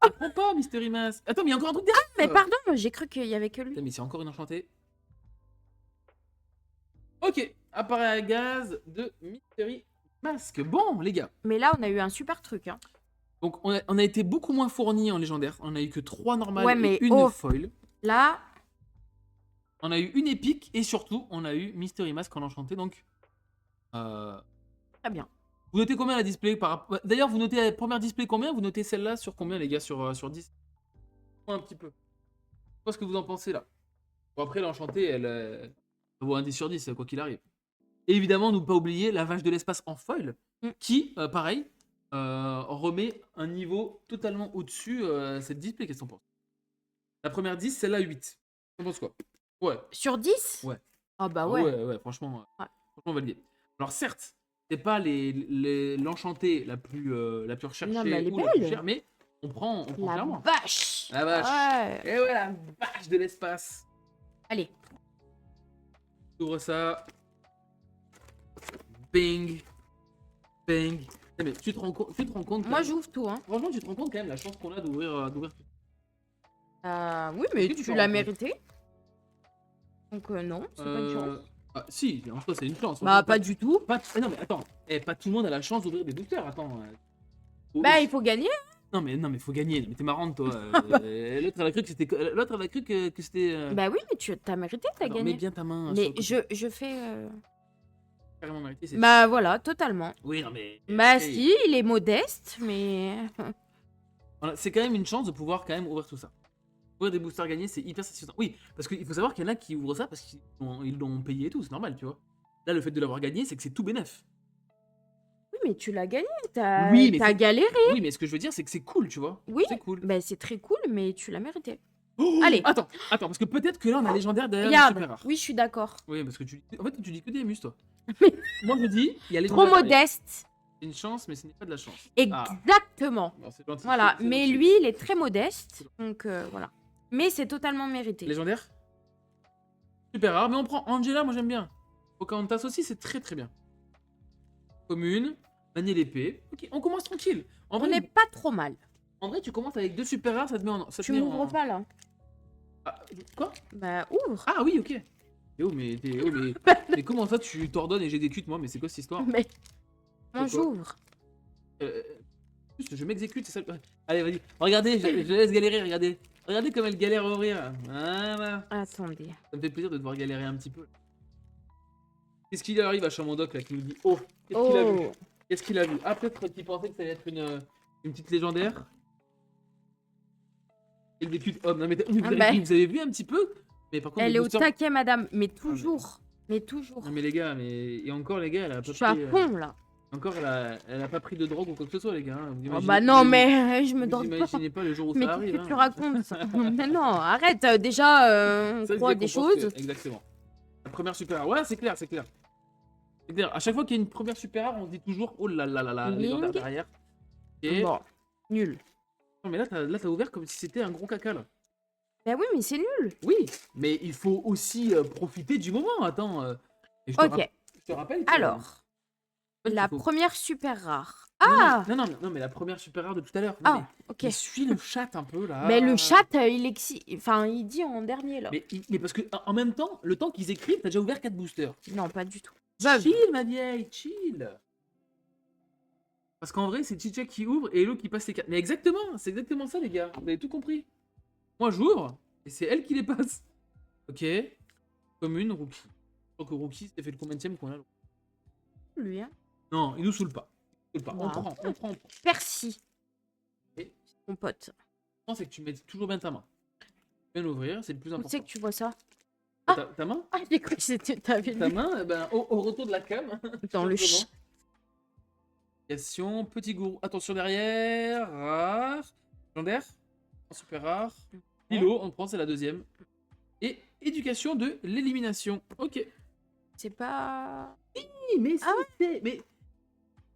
On prend pas, Mystery Mask. Attends, mais il y a encore un truc derrière. Mais pardon, j'ai cru qu'il y avait que lui. Putain, mais c'est encore une enchantée. Ok, appareil à gaz de Mystery Mask. Bon, les gars. Mais là, on a eu un super truc. Hein. Donc, on a été beaucoup moins fournis en légendaire. On a eu que 3 normales Ouais, mais et une oh. foil. Là, On a eu une épique et surtout, on a eu Mystery Mask en enchanté. Donc, très bien. vous notez combien la display par rapport... D'ailleurs, vous notez la première display combien? Vous notez celle-là sur combien, les gars, sur 10? Un petit peu. Je sais pas ce que vous en pensez, là. Bon, après, l'enchantée, elle vaut un 10 sur 10, quoi qu'il arrive. Et évidemment, ne pas oublier la vache de l'espace en foil, qui, pareil, remet un niveau totalement au-dessus cette display. Qu'est-ce qu'on pense? La première 10, celle-là 8. On pense quoi? Ouais. Sur 10? Ouais. Ah bah Ah ouais. ouais, franchement, Ouais. franchement validé. Alors certes, c'est pas l'enchantée la plus recherchée Non, mais elle est ou la plus belle. chère, mais On prend La clairement. vache. La vache. Ouais. Et ouais, la vache de l'espace. Allez. Ouvre ça. Bing. Bing. Eh, mais tu te rends compte quand Moi, même- j'ouvre tout, hein. Franchement, tu te rends compte quand même la chance qu'on a d'ouvrir tout. Oui, mais que tu tu t'en l'as rends compte mérité. Donc, non, c'est pas une chance. Ah, si, en soi, c'est une chance. Bah, pas du tout. Non, mais attends. Pas tout le monde a la chance d'ouvrir des boosters. Attends. Bah, il faut gagner. Non, mais faut gagner. Non, mais t'es marrante, toi. L'autre, elle a cru que c'était. L'autre, elle a cru que c'était. Bah oui, mais tu t'as mérité, t'as Alors, mets gagné. bien ta main. Mais sur le côté. je fais... Carrément mérité, c'est. Bah voilà, totalement. Oui, non, mais. Bah hey, si, il est modeste, mais... voilà, c'est quand même une chance de pouvoir quand même ouvrir tout ça. Ouvrir des boosters gagnés, c'est hyper satisfaisant. Oui, parce qu'il faut savoir qu'il y en a qui ouvrent ça parce qu'ils l'ont payé et tout, c'est normal, tu vois. Là, le fait de l'avoir gagné, c'est que c'est tout bénef. Oui, mais tu l'as gagné, t'as Oui, mais t'as c'est- galéré. Oui, mais ce que je veux dire, c'est que c'est cool, tu vois. Oui. C'est cool. Bah c'est très cool, mais tu l'as mérité. Oh, Allez. Attends, parce que peut-être que là, on a légendaire derrière le Regarde, super rare. oui, je suis d'accord. Oui, parce que en fait, tu dis que des mus, toi. Mais- Moi, je dis, il y a Trop légendaire derrière. modeste. C'est une chance, mais ce n'est pas de la chance. Exactement. Bon, c'est gentil, Voilà, c'est mais gentil. lui, il est très modeste, donc voilà. Mais c'est totalement mérité. Légendaire. Super rare, mais on prend Angela, moi j'aime bien. Pocahontas aussi, c'est très très bien. Commune, manier l'épée. Ok, on commence tranquille. En On vrai, n'est pas trop mal. tu commences avec 2 super rares, ça te met en. Ça te Tu met m'ouvres en... pas là. Ah, quoi? Bah ouvre. Ah oui, ok. Mais comment ça tu t'ordonnes et j'ai des cuites moi, mais c'est quoi cette histoire? Mais... Moi quoi j'ouvre. Juste, je m'exécute, c'est ça. Allez, vas-y. Regardez, je laisse galérer, regardez. Regardez comme elle galère à ouvrir. Voilà. Attendez. Ça me fait plaisir de devoir galérer un petit peu. Qu'est-ce qu'il arrive à Chamondoc là qui nous dit oh, qu'est-ce qu'il a vu? Oh. Qu'est-ce qu'il a vu? Ah, peut-être qu'il pensait que ça allait être une petite légendaire. Et le début. Oh, non, mais vous avez vu un petit peu? Mais par contre, Elle les est au boosters- taquet, madame. Mais toujours. Mais toujours. Non, mais les gars, et encore, les gars, elle a pas Je suis à pris. fond là. Encore, elle a pas pris de drogue ou quoi que ce soit, les gars. Hein. Vous Oh, imaginez- bah non, vous- mais je me Vous drogue pas. imaginez pas le jour où Mais ça qu'est-ce arrive. que tu hein. racontes? Mais non, arrête. Déjà, on Ça, croit je des comporte, choses. Exactement. La première super rare. Ouais, c'est clair, c'est clair. C'est clair. À chaque fois qu'il y a une première super rare, on se dit toujours oh là là là là, Bing. légendaire derrière. Et... Bon, nul. Non, mais là, t'as ouvert comme si c'était un gros caca là. Bah oui, mais c'est nul. Oui, mais il faut aussi profiter du moment. Attends. Et Ok. je te rappelle. que- Alors, qu'il la faut- première super rare. Non, Ah, non, mais la première super rare de tout à l'heure. Non, ah, ok. mais suis le chat un peu là. Mais le chat, enfin, il dit en dernier là. Mais parce que en même temps, le temps qu'ils écrivent, t'as déjà ouvert 4 boosters. Non, pas du tout. Veuve. Chill, ma vieille, chill. Parce qu'en vrai, c'est Chicha qui ouvre et Hello qui passe les 4. Mais exactement, c'est exactement ça, les gars. Vous avez tout compris. Moi, j'ouvre et c'est elle qui les passe. Ok. Commune, Rookie. Je crois que Rookie, c'était fait le combienième qu'on a. Lui, hein. Non, il nous saoule pas. Il nous saoule pas. Bah. On prend. Percy. Et- Mon pote. Le c'est que tu mets toujours bien ta main. Bien ouvrir, c'est le plus Où important. c'est que tu vois ça? Ta main Ah, j'ai cru que c'était t'avais Ta lu. main, eh ben, au retour de la cam. Dans le simplement. ch... Question, petit gourou. Attention derrière. Rare. Légendaire. Super rare. Lilo, on prend, c'est la deuxième. Et éducation de l'élimination. Ok. C'est pas... Oui, mais Ah mais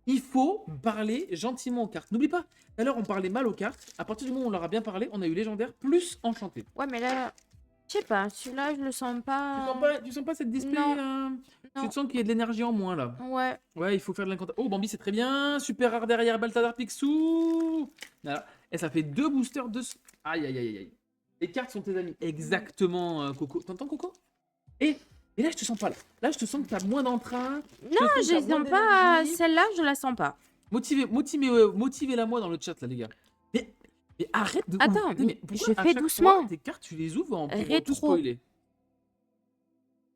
il faut parler gentiment aux cartes. N'oublie pas, tout à l'heure on parlait mal aux cartes. À partir du moment où on leur a bien parlé, on a eu légendaire plus enchanté. Ouais, mais là... Je sais pas, celui-là, je le sens pas... Tu sens pas cette display Non. Tu Non. te sens qu'il y a de l'énergie en moins là. Ouais. Ouais, il faut faire de l'incantation. Oh, Bambi, c'est très bien. Super rare derrière, Balthazar Picsou. Voilà. Et ça fait 2 boosters de... Aïe, aïe, aïe, aïe. Les cartes sont tes amis. Exactement, Coco. T'entends, Coco et là, je te sens pas là. Là, je te sens que t'as moins d'entrain. Non, je sens pas... Celle-là, je la sens pas. Motivez-la moi dans le chat, là, les gars. Mais arrête de... Attends, Putain, mais pourquoi je à fais chaque doucement. fois, tes cartes, tu les ouvres pour Rétro. tout spoiler.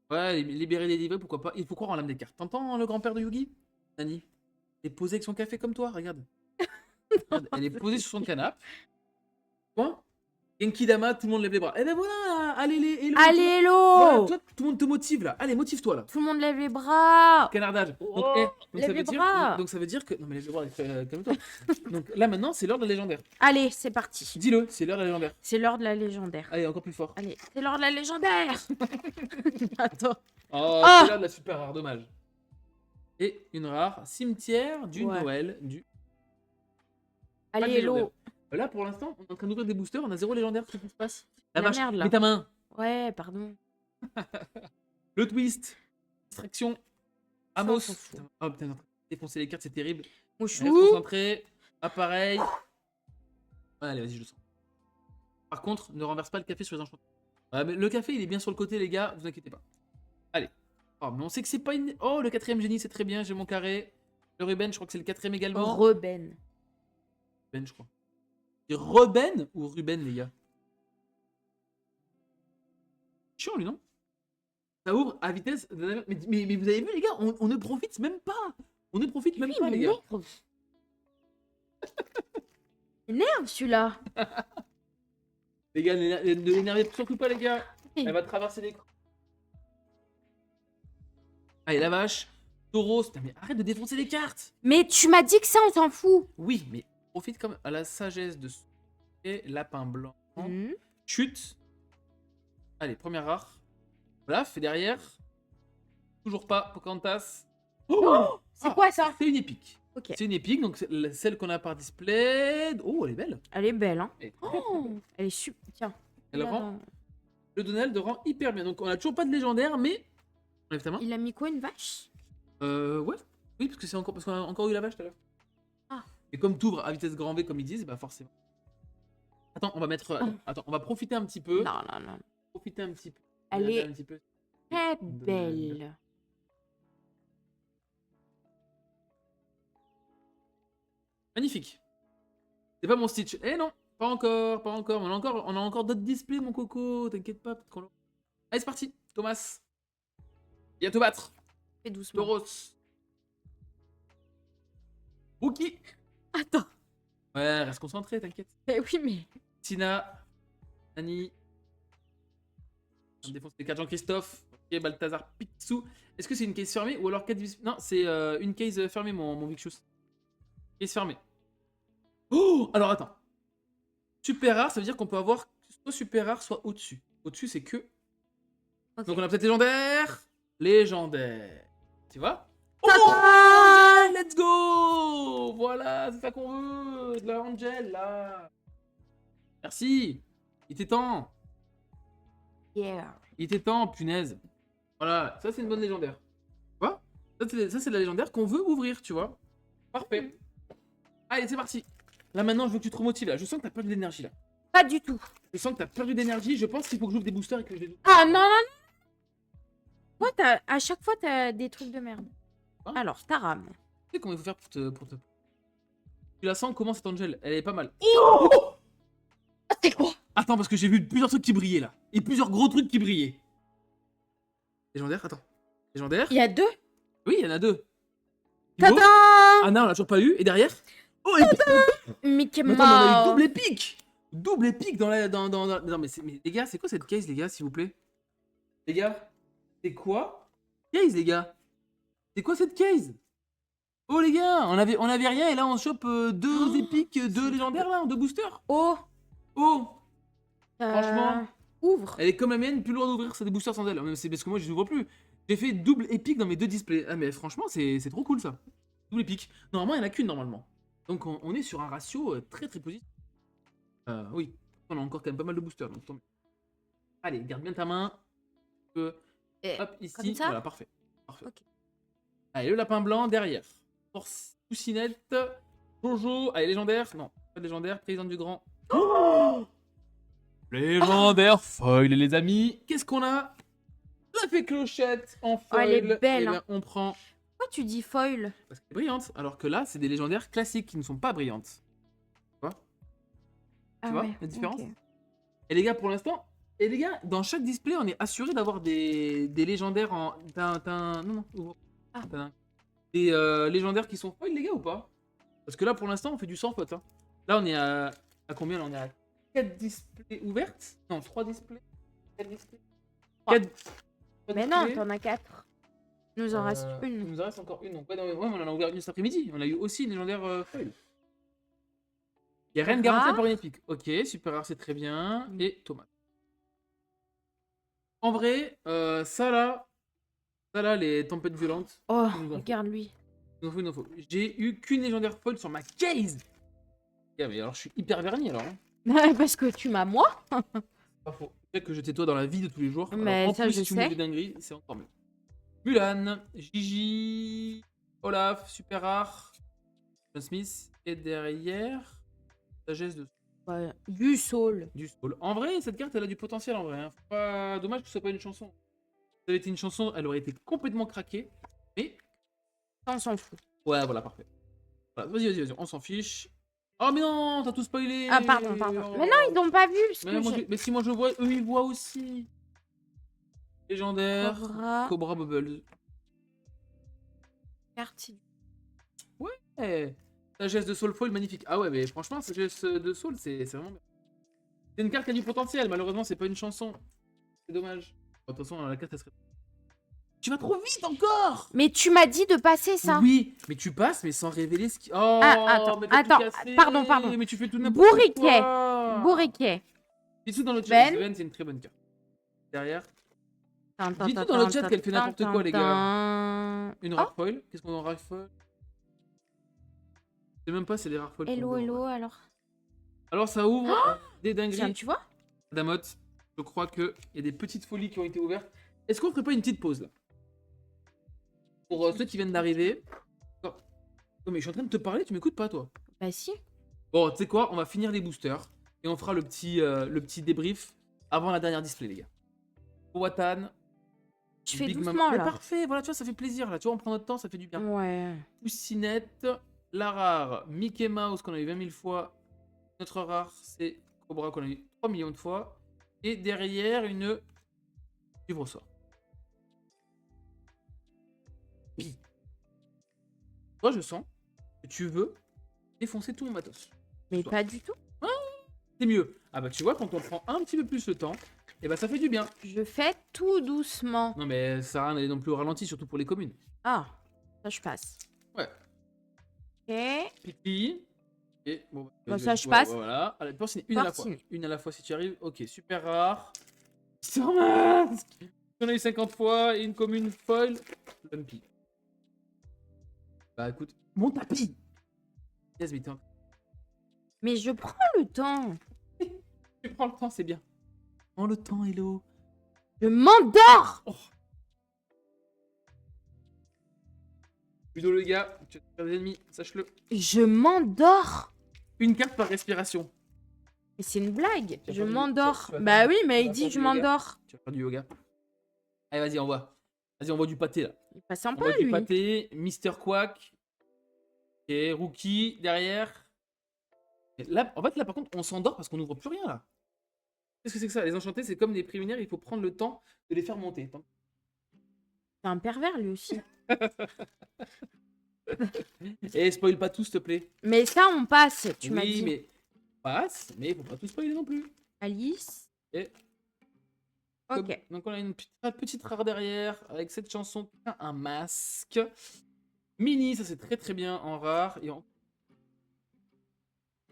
Ouais, libérer les livrets, pourquoi pas. Il faut croire en l'âme des cartes. T'entends le grand-père de Yugi, Nani? Elle est posée avec son café comme toi, regarde. Regarde, elle est posée sur son canapé. Quoi? Genkidama, tout le monde lève les bras. Eh ben voilà, allez les hello. Allez, hello. Voilà, toi, tout le monde te motive là. Allez, motive-toi là. Tout le monde lève les bras. Canardage. Oh, donc, lève ça les veut dire, bras. donc ça veut dire que... Non mais lève les bras, calme-toi. Donc là maintenant, c'est l'heure de la légendaire. Allez, c'est parti. Dis-le, c'est l'heure de la légendaire. C'est l'heure de la légendaire. Allez, encore plus fort. Allez, c'est l'heure de la légendaire. Attends. Oh, Ah. c'est l'heure de la super rare, dommage. Et une rare, cimetière du Ouais. Noël du... Allez, de hello. légendaire. Là, pour l'instant, on est en train d'ouvrir des boosters, on a 0 légendaire. Qu'est-ce qui se passe? La La vache, merde, là. mets ta main. Ouais, pardon. Le twist. Distraction. Ça, on Amos. s'en fout. Putain, oh putain, on est en train de défoncer les cartes, c'est terrible. Reste Mouchou. concentré. Appareil. Allez, vas-y, je le sens. Par contre, ne renverse pas le café sur les enchantements. Ouais, mais le café, il est bien sur le côté, les gars, vous inquiétez pas. Allez. Oh, mais on sait que c'est pas une. Oh, le 4ème génie, c'est très bien, j'ai mon carré. Le Ruben, je crois que c'est le 4ème également. Reben. Ruben, je crois. C'est Ruben ou Ruben, les gars? Chiant, lui, non? Ça ouvre à vitesse. Mais vous avez vu, les gars, on ne profite même pas. On ne profite même pas, les gars. Énerve celui-là. Les gars, ne l'énervez surtout pas, les gars. Elle va traverser l'écran. Allez, la vache. Taureau. Putain, mais arrête de défoncer les cartes. Mais tu m'as dit que ça, on s'en fout. Oui, mais profite quand même à la sagesse de ce. Et lapin blanc. Mhm. Chute. Allez, première rare. Voilà, fait derrière. Toujours pas, Pocahontas. Oh, c'est quoi ça? C'est une épique. Ok. C'est une épique, donc c'est celle qu'on a par display. Oh, elle est belle. Elle est belle, hein. Elle est très, très Oh, belle. elle est super. Tiens. Elle Là, rend, le Donald rend hyper bien. Donc on a toujours pas de légendaire, mais. Enlève ta main. il a mis quoi, une vache? Ouais. Oui, parce que c'est encore parce qu'on a encore eu la vache tout à l'heure. Ah. Et comme t'ouvres à vitesse grand V, comme ils disent, bah forcément. Attends, on va mettre. Attends, on va profiter un petit peu. Non, non, non. Profiter un petit peu. Elle Regarder est un petit peu. très belle. Magnifique. C'est pas mon Stitch. Eh non, pas encore, pas encore. On a encore d'autres displays, mon coco. T'inquiète pas. Allez, c'est parti. Thomas. Il y a te battre. Fais doucement. Tauros. Rookie. Attends. Ouais, reste concentré, t'inquiète. Eh oui, mais. Tina. Annie. On défonce les 4 Jean-Christophe. Ok, Balthazar Picsou. Est-ce que c'est une case fermée ou alors 4 vis... Non, c'est une case fermée, mon Vicchus. Case fermée. Oh, alors attends. Super rare, ça veut dire qu'on peut avoir soit super rare, soit au-dessus. Au-dessus, c'est que. Ok. Donc on a peut-être légendaire. Légendaire. Tu vois? Tata. Let's go! Voilà, c'est ça qu'on veut. De la Angel, là. Merci. Il était temps. Yeah. Il était temps, punaise. Voilà, ça c'est une bonne légendaire. Tu vois? Ça c'est de la légendaire qu'on veut ouvrir, tu vois? Parfait. Allez, c'est parti. Là maintenant, je veux que tu te remotives là. Je sens que t'as perdu d'énergie là. Pas du tout. Je sens que t'as perdu d'énergie. Je pense qu'il faut que j'ouvre des boosters et que je les ouvre. Ah non, non, non. Toi, à chaque fois, t'as des trucs de merde. Hein? Alors, Taram. Tu sais comment il faut faire pour te... Tu la sens comment cette Angel? Elle est pas mal. Ah, c'est quoi? Attends, parce que j'ai vu plusieurs trucs qui brillaient là. Et plusieurs gros trucs qui brillaient. Légendaire, attends. Légendaire? Il y a deux. Oui, il y en a deux. Thibaut? Tadam! Ah non, on l'a toujours pas eu. Et derrière? Oh, épique! Mickey Mais attends, mais on a eu Mouse. double épique! Double épique dans la. Non, mais les gars, c'est quoi cette case, les gars, s'il vous plaît? Les gars, c'est quoi? Case, les gars? C'est quoi cette case? Oh, les gars, on avait rien et là on chope deux épiques, deux légendaires là, deux boosters. Oh. Oh! Franchement. Ouvre. Elle est comme la mienne, plus loin d'ouvrir, c'est des boosters sans elle. Même c'est parce que moi je les ouvre plus. J'ai fait double épique dans mes deux displays. Ah mais franchement c'est trop cool ça. Double épique. Normalement il n'y en a qu'une normalement. Donc on est sur un ratio très très positif. Oui, on a encore quand même pas mal de boosters. Donc, tant mieux. Allez, garde bien ta main. Et Hop, ici. comme ça? Voilà, parfait. Parfait. Ok. Allez, le lapin blanc derrière. Force, Poussinette. Jojo. Allez, légendaire. Non, pas de légendaire. Président du grand. Oh, légendaire foil, les amis. Qu'est-ce qu'on a? La fée clochette en foil. Oh, elle est belle, Eh ben, hein. on prend. Pourquoi tu dis foil? Parce qu'elle est brillante. Alors que là, c'est des légendaires classiques qui ne sont pas brillantes. Tu vois la différence? ok. Et les gars, pour l'instant, et les gars, dans chaque display, on est assuré d'avoir des légendaires en. Non, ouvre. Ah. Des légendaires qui sont foil, les gars, ou pas? Parce que là, pour l'instant, on fait du sans faute. Hein. Là, on est à combien là? On est à 4 displays ouvertes? Non, 3 displays? 4 displays? Trois. 4... Mais non, t'en as 4. Il nous en reste Il une. nous en reste encore une. Donc, ouais, non, ouais, on en a ouvert une cet après-midi. On a eu aussi une légendaire foil. Il n'y a rien de garanti Rare. pour une épique. Ok, super rare, c'est très bien. Mm. Et Thomas. En vrai, ça là, les tempêtes violentes. Oh, Il nous en faut. regarde lui. Il nous en faut. J'ai eu qu'une légendaire folle sur ma case. mais alors je suis hyper verni alors. Hein. Parce que tu m'as moi. Pas faux. C'est que je tais toi dans la vie de tous les jours. Mais Alors, en ça, plus, je si tu me dis sais. des dingueries, c'est encore mieux. Mulan, Gigi, Olaf, super rare, John Smith, et derrière, sagesse de Ouais, du soul. du soul. En vrai, cette carte, elle a du potentiel en vrai. Hein. Faut pas... Dommage que ce soit pas une chanson. Si ça avait été une chanson, elle aurait été complètement craquée. Mais, Ça, on s'en fout. ouais, voilà, parfait. Voilà, vas-y, on s'en fiche. Oh, mais non, t'as tout spoilé. Ah, pardon. Oh. Mais non, ils n'ont pas vu. Ce Mais, que moi, j'ai. mais si moi je vois, eux ils voient aussi. Légendaire, Cobra. Cobra Bubbles. Partie. Ouais. Sagesse de Soulfall, magnifique. Ah ouais, mais franchement, Sagesse de Soul, c'est vraiment bien. C'est une carte qui a du potentiel, malheureusement, c'est pas une chanson. C'est dommage. Bon, de toute façon, la carte, elle serait... Tu vas trop vite encore. Mais tu m'as dit de passer ça. Oui, mais tu passes, mais sans révéler ce qui... Oh, Attends, mais t'as tout attends, cassé. pardon. Mais tu fais tout n'importe Bourriquet. quoi. Bourriquet. Dis tout dans le chat, Ben. Sven, c'est une très bonne carte. Derrière. Tin, tin, Dis tout tin, dans le tin, chat qu'elle fait tin, n'importe quoi, les gars. tin. Une Oh, rare foil. Qu'est-ce qu'on a en rare foil? Je sais même pas, c'est des rares foils. qu'on hello, veut, hello, ouais. alors. Alors ça ouvre des Tiens, dingueries. tu vois? Damot, je crois qu'il y a des petites folies qui ont été ouvertes. Est-ce qu'on ferait pas une petite pause là? Pour ceux qui viennent d'arriver. Oh. Oh, mais je suis en train de te parler, tu m'écoutes pas toi? Bah si. Bon, tu sais quoi? On va finir les boosters. Et on fera le petit débrief avant la dernière display, les gars. Watan. Je fais Big Mama. doucement, Mais là. parfait, voilà, tu vois, ça fait plaisir là. Tu vois, on prend notre temps, ça fait du bien. Ouais. Poussinette, la rare, Mickey Mouse qu'on a eu 20 000 fois. Notre rare, c'est Cobra qu'on a eu 3 millions de fois. Et derrière, une livre au sort. Oui. Toi, je sens que tu veux défoncer tout mon matos. Mais Toi. pas du tout. C'est mieux. Ah bah tu vois, quand on prend un petit peu plus le temps, et bah ça fait du bien. Je fais tout doucement. Non mais ça sert à rien d'aller non plus au ralenti, surtout pour les communes. Ah, ça je passe. Ouais. Ok. Pipi. Et bon, Bon, ça, je passe. Voilà. Allez, pense une à la fois. Parti. Une à la fois si tu arrives. Ok, super rare. Sur masque. On a eu 50 fois et une commune foil. Lumpy. Bah écoute, mon tapis. Yes, mais Mais je prends le temps. tu prends le temps, c'est bien. Prends le temps, Hello. Je m'endors. Oh. Ludo le gars, tu vas te faire des ennemis, sache-le. Je m'endors. Une carte par respiration. Mais c'est une blague. Tu vas Je faire du- m'endors. tu vas Bah faire- oui, tu mais vas il faire dit du je yoga. m'endors. Tu vas faire du yoga. Allez, vas-y, envoie. Vas-y, envoie du pâté là. Il est pas sympa Envoie du lui. pâté, Mister Quack. Et Rookie derrière. Et là, en fait, là par contre, on s'endort parce qu'on n'ouvre plus rien là. Qu'est-ce que c'est que ça? Les enchantés, c'est comme des préliminaires, il faut prendre le temps de les faire monter. Attends. C'est un pervers lui aussi. Et spoil pas tout, s'il te plaît. Mais ça, on passe, tu m'as Oui, dit. mais passe, mais il faut pas tout spoiler non plus. Alice. Et Ok. donc on a une petite rare derrière avec cette chanson qui a un masque. Mini, ça c'est très très bien en rare. Et en...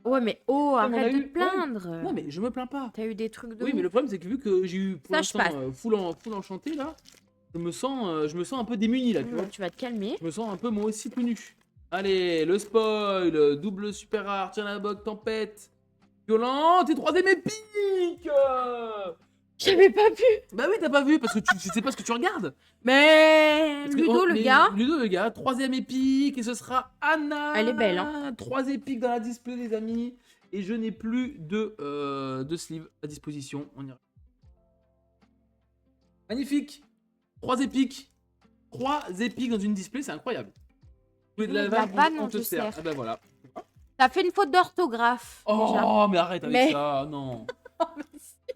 Ouais, mais oh, Ouais, mais on a arrête de eu- te plaindre. Non mais je me plains pas. T'as eu des trucs de Oui, mais ouf. le problème c'est que vu que j'ai eu pour Ça, je l'instant passe. full enchanté là, je me sens un peu démuni là, tu vois. Tu vas te calmer. Je me sens un peu moi aussi tout nu. Allez, le spoil, double super rare, tiens la boc, tempête, violente et troisième épique. J'avais pas vu. Bah oui, t'as pas vu parce que tu sais pas ce que tu regardes. Mais Parce que- Ludo, le mais gars. Ludo le gars, troisième épique et ce sera Anna. Elle est belle, hein. 3 épiques dans la display les amis. Et je n'ai plus de sleeve à disposition. On ira. Magnifique. 3 épiques. 3 épiques dans une display, c'est incroyable. Vous voulez de la vanne, on te sert. Ah bah voilà. T'as fait une faute d'orthographe. déjà. Oh, mais arrête avec Mais- ça, non.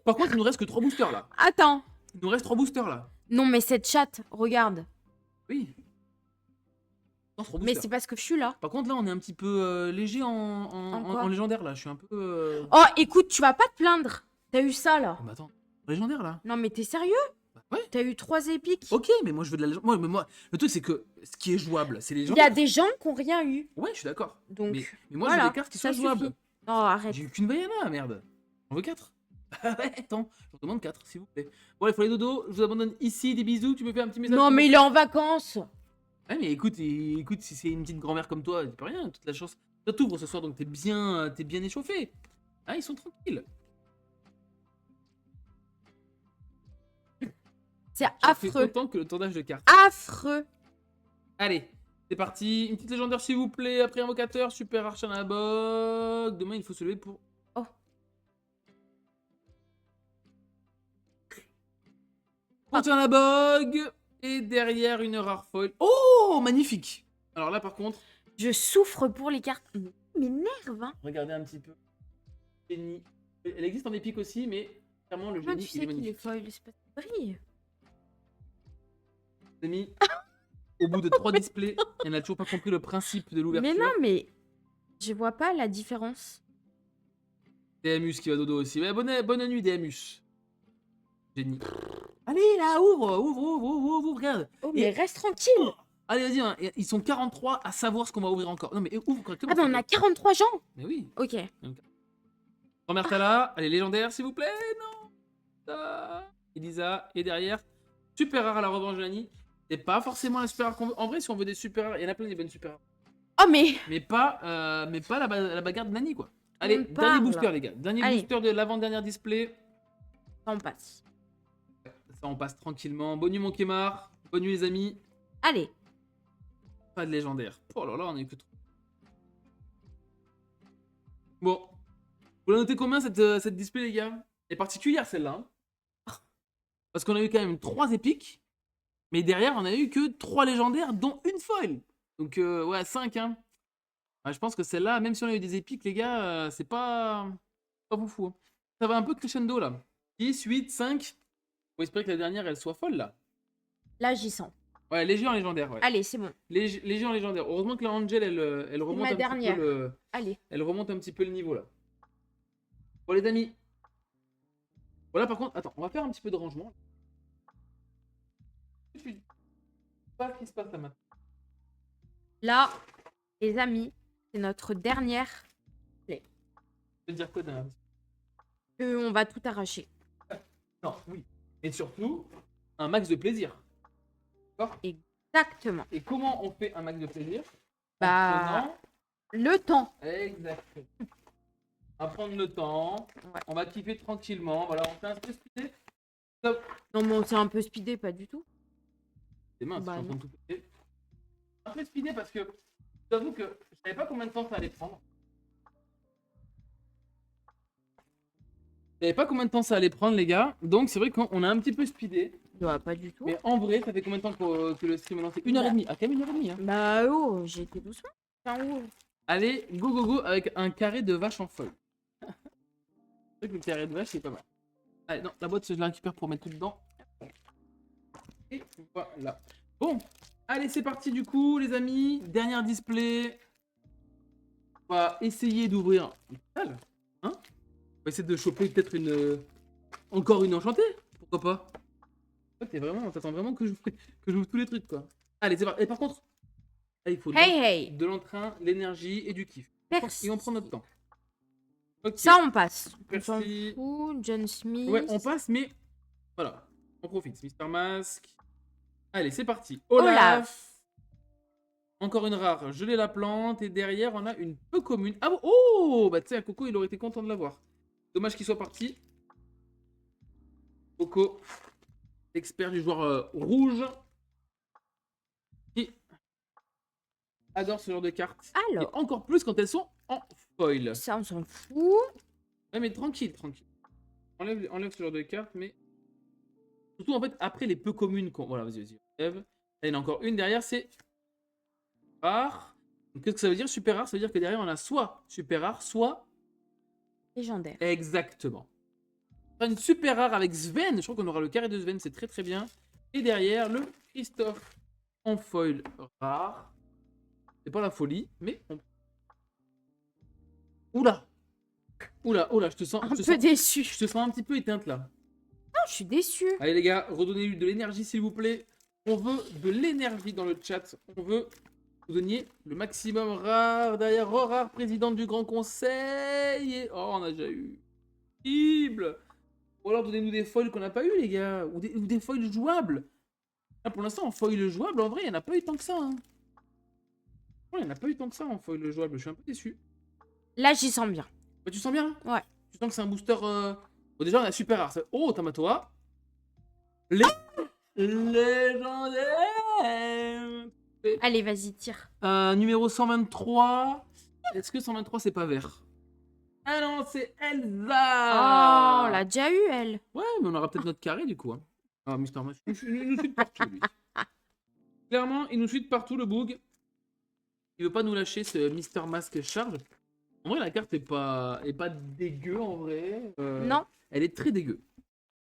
Par contre, il nous reste que 3 boosters là. Attends. Il nous reste 3 boosters là. Non, mais cette chatte, regarde. Oui. Non, 3 Mais boosters. c'est parce que je suis là. Par contre, là, on est un petit peu léger quoi en légendaire, là. Je suis un peu... Oh, écoute, tu vas pas te plaindre. T'as eu ça, là. Oh, mais attends, légendaire, là. Non, mais t'es sérieux? Bah, ouais. T'as eu 3 épiques. Ok, mais moi, je veux de la légende. Moi, le truc, c'est que ce qui est jouable, c'est les Il gens. y a des gens qui ont rien eu. Ouais, je suis d'accord. Donc, Mais moi, voilà, j'ai des cartes qui ça sont jouables. suffit. Non, arrête. J'ai eu qu'une Vaiana, merde. J'en veux 4. Ouais, attends, je vous demande 4, s'il vous plaît. Bon, il faut aller dodo. Je vous abandonne ici. Des bisous. Tu me fais un petit message. Non, mais il est en vacances. Ouais, mais écoute, si c'est une petite grand-mère comme toi, c'est pas rien. Toute la chance Ça t'ouvre ce soir, donc t'es bien échauffé. Ah, ils sont tranquilles. C'est Ça fait affreux. autant que le tournage de cartes. Affreux. Allez, c'est parti. Une petite légendaire, s'il vous plaît. Après invocateur, super archanabog. Demain, il faut se lever pour... Oh. Archanabog. Et derrière, une rare foil. Oh, magnifique. Alors là, par contre... Je souffre pour les cartes. M'énerve, hein. Regardez un petit peu. Génie. Elle existe en épique aussi, mais clairement, le Comment génie, tu il est sais qu'il est magnifique. foil? C'est pas de brille. Les amis, au bout de 3 displays, elle n'a toujours pas compris le principe de Mais l'ouverture. non, mais je vois pas la différence. DMus qui va dodo aussi. Ouais, bonne nuit, DMus. Génie. Allez, là, ouvre, regarde. Oh, Et- mais reste tranquille. Allez, vas-y, hein, ils sont 43 à savoir ce qu'on va ouvrir encore. Non, mais ouvre correctement. Ah, bah on s'il te a plaît. 43 gens. Mais oui. Ok. Grand Tala, allez, légendaire, s'il vous plaît. Non. Ah. Elisa, et derrière, super rare à la revanche de Nani. C'est pas forcément la super rare qu'on veut. En vrai, si on veut des super rares, il y en a plein des bonnes super rares. Oh, mais Mais pas la bagarre de Nani, quoi. Allez, On dernier parle. booster, les gars. Dernier Allez. booster de l'avant-dernière display. ça, on passe. Ça, on passe tranquillement. Bonne nuit, mon Kémar. Bonne nuit, les amis. Allez. Pas de légendaire. Oh là là, on est que trop. Bon. Vous la notez combien cette display, les gars? Elle est particulière, celle-là. Hein. Parce qu'on a eu quand même 3 épiques. Mais derrière, on a eu que 3 légendaires, dont une foil. Donc, ouais, 5, hein. Ouais, je pense que celle-là, même si on a eu des épiques, les gars, c'est pas foufou. Hein. Ça va un peu crescendo, là. 10, 8, 5. Faut espérer que la dernière, elle soit folle, là. Là, j'y sens. Ouais, léger en légendaire, ouais. Allez, c'est bon. Léger en légendaire. Heureusement que la Angel, elle remonte ma un petit dernière. peu le... Allez. Elle remonte un petit peu le niveau, là. Bon, les amis. Voilà, par contre, attends, on va faire un petit peu de rangement. Je sais pas ce qui se passe là maintenant. Là, les amis, c'est notre dernière. Je veux dire quoi d'un... On va tout arracher. Non, oui. Et surtout, un max de plaisir. D'accord? Exactement. Et comment on fait un max de plaisir? Bah, En le temps. prenant... Exactement. On va prendre le temps. Ouais. On va kiffer tranquillement. Voilà, on fait un peu speedé. Non, mais on s'est un peu speedé, pas du tout. C'est mince, Bah, je suis en train de tout péter. Un peu speedé parce que j'avoue que je savais pas combien de temps ça allait prendre. Je savais pas combien de temps ça allait prendre, les gars. Donc c'est vrai qu'on a un petit peu speedé. Bah, pas du tout. Mais en vrai, ça fait combien de temps que le stream est lancé? 1h30. Ah, quand même 1h30. Hein. Bah, oh, j'ai été doucement. Tiens, oh. Allez, go avec un carré de vache en feuille. C'est vrai que le carré de vache, c'est pas mal. Allez, non, la boîte, je la récupère pour mettre tout dedans. Et voilà. Bon, allez, c'est parti du coup, les amis. Dernière display. On va essayer d'ouvrir une salle. Hein? On va essayer de choper peut-être encore une enchantée. Pourquoi pas? T'attends vraiment que j'ouvre tous les trucs, quoi. Allez, c'est parti. Et par contre, là, il faut Hey. de l'entrain, l'énergie et du kiff. Merci. Et on prend notre temps. Ok. Ça, on passe. Merci. On s'en fout. John Smith. Ouais, on passe, mais voilà. On profite. Mister Mask. Allez, c'est parti. Olaf. Encore une rare. Geler la plante. Et derrière, on a une peu commune. Ah bon? Oh! Bah, tu sais, Coco, il aurait été content de l'avoir. Dommage qu'il soit parti. Coco, expert du joueur rouge. Qui adore ce genre de cartes. Alors. Et encore plus quand elles sont en foil. Ça, on s'en fout. Ouais, mais tranquille. Enlève ce genre de cartes, mais... Surtout, en fait, après les peu communes qu'on... Voilà, vas-y. Enlève. Là, il y en a encore une derrière, c'est... Rare. Donc, qu'est-ce que ça veut dire, super rare? Ça veut dire que derrière, on a soit super rare, soit... Légendaire. Exactement. Une super rare avec Sven. Je crois qu'on aura le carré de Sven, c'est très très bien. Et derrière, le Christophe en foil rare. C'est pas la folie, mais... Oula, je te sens... Un peu déçu. Je te sens un petit peu éteinte, là. Non, je suis déçue. Allez les gars, redonnez-lui de l'énergie s'il vous plaît. On veut de l'énergie dans le chat. On veut que vous donniez le maximum rare. Derrière, rare, présidente du Grand Conseil. Et... Oh, on a déjà eu. Cible. Ou alors donnez-nous des foils qu'on n'a pas eu les gars. Ou des foils jouables. Là, pour l'instant, en foil jouable, en vrai, il n'y en a pas eu tant que ça. Hein. il n'y en a pas eu tant que ça en foil jouable. Je suis un peu déçu. Là, j'y sens bien. Ouais, tu sens bien? Ouais. Tu sens que c'est un booster. Bon, déjà, on a super rare. Oh, Tamatoa. Les... Légendaire. Allez, vas-y, tire. Numéro 123. Est-ce que 123 c'est pas vert? Ah non, c'est Elsa. Oh, on l'a déjà eu, elle. Ouais, mais on aura peut-être notre carré du coup. Hein. Ah, Mister Mask, il nous suit de partout lui. Clairement, il nous suit de partout le boug. Il veut pas nous lâcher ce Mister Mask charge. En vrai, la carte est pas dégueu en vrai. Non. Elle est très dégueu.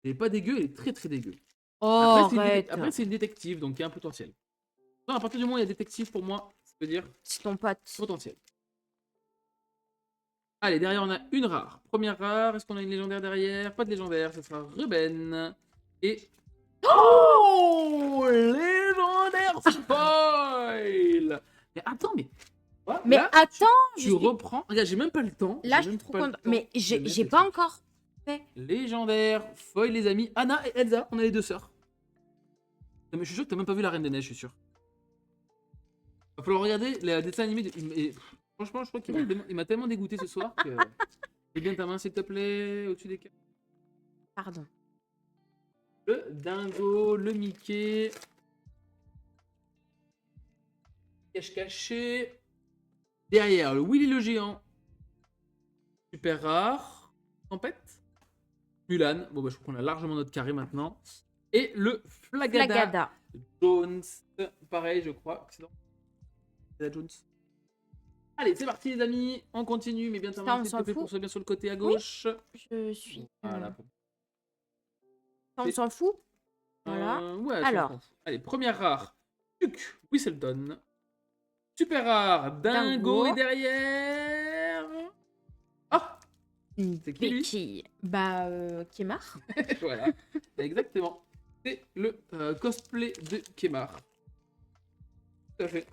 Elle est pas dégueu, elle est très très dégueu. Oh, Après, c'est une détective, donc il y a un potentiel. Non, à partir du moment où il y a détective, pour moi, ça veut dire c'est ton pote. potentiel. Allez, derrière, on a une rare. Première rare, est-ce qu'on a une légendaire derrière? Pas de légendaire, ce sera Ruben. Et... Oh, légendaire spoil. Mais attends, mais... Voilà, Mais là, attends, tu reprends... Regarde, j'ai même pas le temps. là, j'ai je même suis trop pas le contente. temps Mais de j'ai mettre j'ai le pas truc. encore fait. Légendaire, foil les amis. Anna et Elsa, on a les deux sœurs. Non, mais je suis sûr que t'as même pas vu la Reine des Neiges, je suis sûr. Va falloir regarder les dessins animés. Franchement, je crois qu'il m'a tellement dégoûté ce soir que... Fais bien ta main, s'il te plaît, au-dessus des câbles. Pardon. Le dingo, le Mickey. Cache-caché. Derrière, le Willy le géant. Super rare. Tempête. Mulan. Bon, bah, je crois qu'on a largement notre carré maintenant. Et le Flagada. Flagada. Jones. Pareil, je crois. Excellent. Flagada Jones. Allez, c'est parti, les amis. On continue, mais bien Ça, t'as on s'il s'en te plaît, fout. pour se bien sur le côté à gauche. Je suis. Voilà. Ça, on s'en fout. Voilà. Ouais, ça, Alors. on s'en fout. Allez, première rare. Duke Whistleton. Super rare. Dingo. Dingo. Et derrière. Ah, c'est qui lui? Béquille. Bah, Kemar. Voilà. Exactement. C'est le cosplay de Kemar. Tout à fait.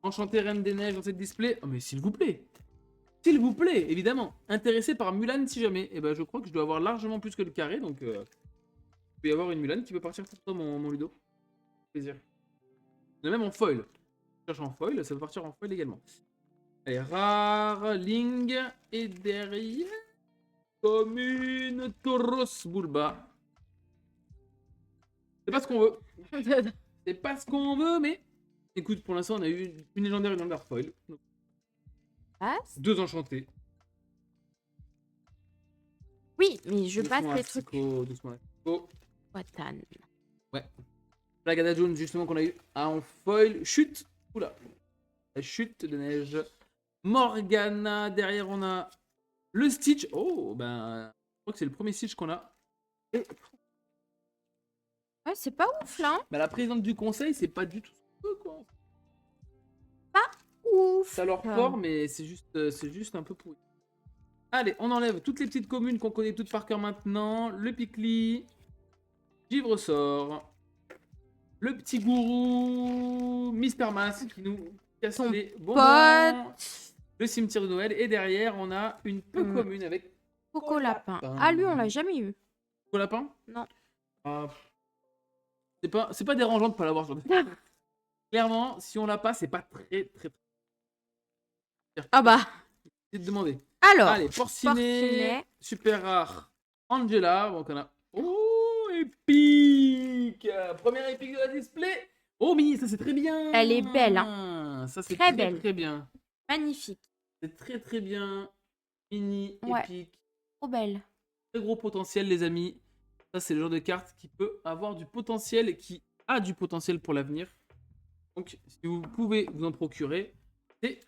Enchanté Reine des Neiges dans cette display. Oh, mais s'il vous plaît. S'il vous plaît, évidemment. Intéressé par Mulan si jamais. Et ben, je crois que je dois avoir largement plus que le carré. Donc, il peut y avoir une Mulan qui peut partir pour toi, mon Ludo. Plaisir. Il y en a même en foil. Je cherche en foil, ça peut partir en foil également. Allez, rare, Ling. Et derrière, commune Tauros Bulba. C'est pas ce qu'on veut. C'est pas ce qu'on veut, mais... Écoute, pour l'instant, on a eu une légendaire foil. Donc, Passe. 2 enchantés. Oui, mais je Doucement, passe les trucs. Artico, doucement, Artico. Watan. Flagada Jones, justement, qu'on a eu en foil. Chute. Oula. La chute de neige. Morgana. Derrière, on a le Stitch. Oh, ben... Je crois que c'est le premier Stitch qu'on a. Et Ouais, c'est pas ouf, là. bah, la présidente du conseil, c'est pas du tout ce qu'on veut, quoi. Ouf. Ça leur fort, mais c'est juste un peu pourri. Allez, on enlève toutes les petites communes qu'on connaît toutes par cœur maintenant. Le Picli. Givre sort. Le petit gourou. Mister Mask qui nous casse Son les bonbons. Le cimetière de Noël. Et derrière, on a une peu commune avec Coco Lapin. Ah, lui, on l'a jamais eu. Coco Lapin. Non. Ah, c'est pas dérangeant de pas l'avoir. Clairement, si on l'a pas, c'est pas très. Ah bah. C'est de demander. Alors. Allez, Porcinet. Super rare. Angela. Donc on a. Oh, épique. Première épique de la display. Oh, mais ça c'est très bien. Elle est belle, hein. Ça c'est Très belle. très bien. Magnifique. C'est très bien. Mini, Ouais. épique. Trop belle. Très gros potentiel, les amis. Ça, c'est le genre de carte qui peut avoir du potentiel et qui a du potentiel pour l'avenir. Donc, si vous pouvez vous en procurer, c'est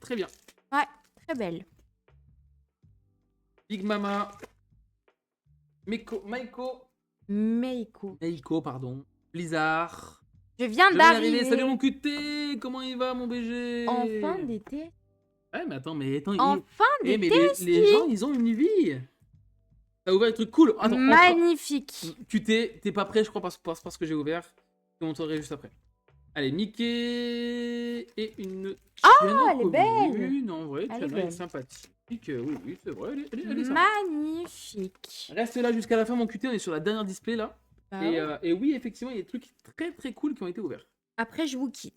très bien. Ouais, très belle. Big Mama. Meiko. Meiko. Pardon. Blizzard. Je viens Je vais y arriver. d'arriver. Salut mon QT. Comment il va, mon BG? Enfin d'été. Ouais, mais attends, Enfin mais d'été, les gens, ils ont une vie. T'as ouvert des trucs cool. Attends, magnifique. QT, t'es pas prêt, je crois, parce que j'ai ouvert. Je te montrerai juste après. Allez, Mickey et une. Ah, elle est belle. En vrai, Elle est elle est belle. sympathique. Oui, c'est vrai, elle est sympa. Magnifique. Reste là jusqu'à la fin, mon QT, on est sur la dernière display là. Bah Et, ouais. et oui, effectivement, il y a des trucs très cool qui ont été ouverts. Après, je vous quitte.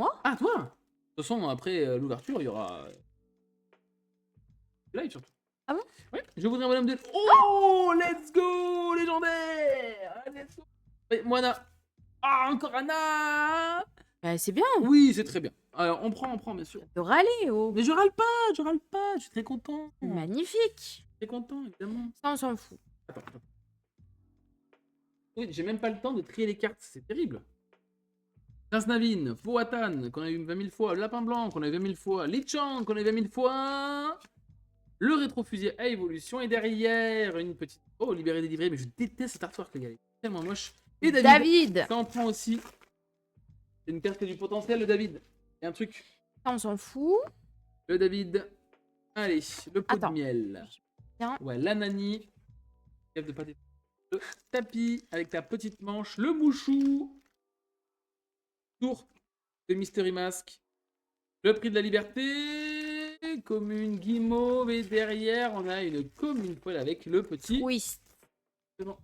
Moi? Ah, toi? De toute façon, après l'ouverture, il y aura live surtout. Ah bon? Ouais, je voudrais un bonhomme de. Oh, let's go, légendaire! Ah, let's go! Ouais, Moana. Ah, encore Anna! Bah, c'est bien. Oui, c'est très bien. Alors, on prend, bien sûr. De râler, oh. Mais je râle pas, je suis très content. Magnifique. Très content, évidemment. Ça, on s'en fout. Attends. Oui, j'ai même pas le temps de trier les cartes, c'est terrible. Prince Navin, Powhatan, qu'on a eu 20 000 fois, le Lapin Blanc, qu'on a eu 20 000 fois, Lee-Chang, qu'on a eu 20 000 fois, le rétrofusier à évolution, et derrière, une petite... Oh, libéré, délivré, mais je déteste cet artwork, les gars, il est tellement moche. Et David. ça en prend aussi. C'est une carte qui a du potentiel, le David. Et un truc, Ça, on s'en fout. le David. Allez, le pot de Attends. miel. Bien. Ouais, l'anani. De pas le tapis avec ta petite manche, le mouchou. Tour de Mystery Mask. Le prix de la liberté. Commune guimauve. Et derrière, on a une commune poêle avec le petit. Twist. C'est bon.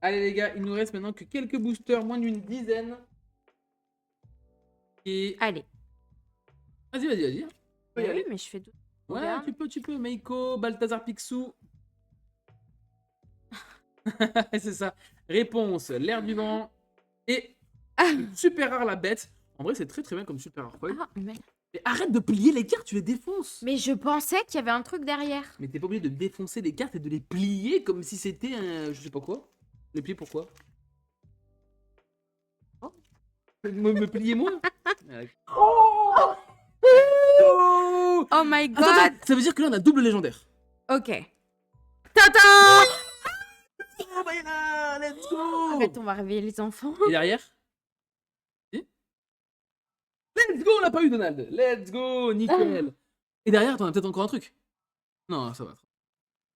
Allez les gars, il nous reste maintenant que quelques boosters, moins d'une dizaine. Et... Allez. Vas-y. Tu peux y Oui, aller. mais je fais tout. Ouais, Regarde. tu peux. Meiko, Balthazar Picsou. C'est ça. Réponse, l'air du vent. Et super rare la bête. En vrai, c'est très très bien comme super rare foil. Ah, mais... Mais arrête de plier les cartes, tu les défonces. mais je pensais qu'il y avait un truc derrière. Mais t'es pas obligé de défoncer les cartes et de les plier comme si c'était un... je sais pas quoi. Les plier pourquoi? Oh. Me plier moi? Oh, Oh oh my god. Attends, ça veut dire que là on a double légendaire. Ok. Tata. Oh bah là, let's go. Arrête, on va réveiller les enfants. Et derrière? Si. Let's go, on n'a pas eu Donald. Let's go, nickel. Et derrière, t'en as peut-être encore un truc. Non, ça va.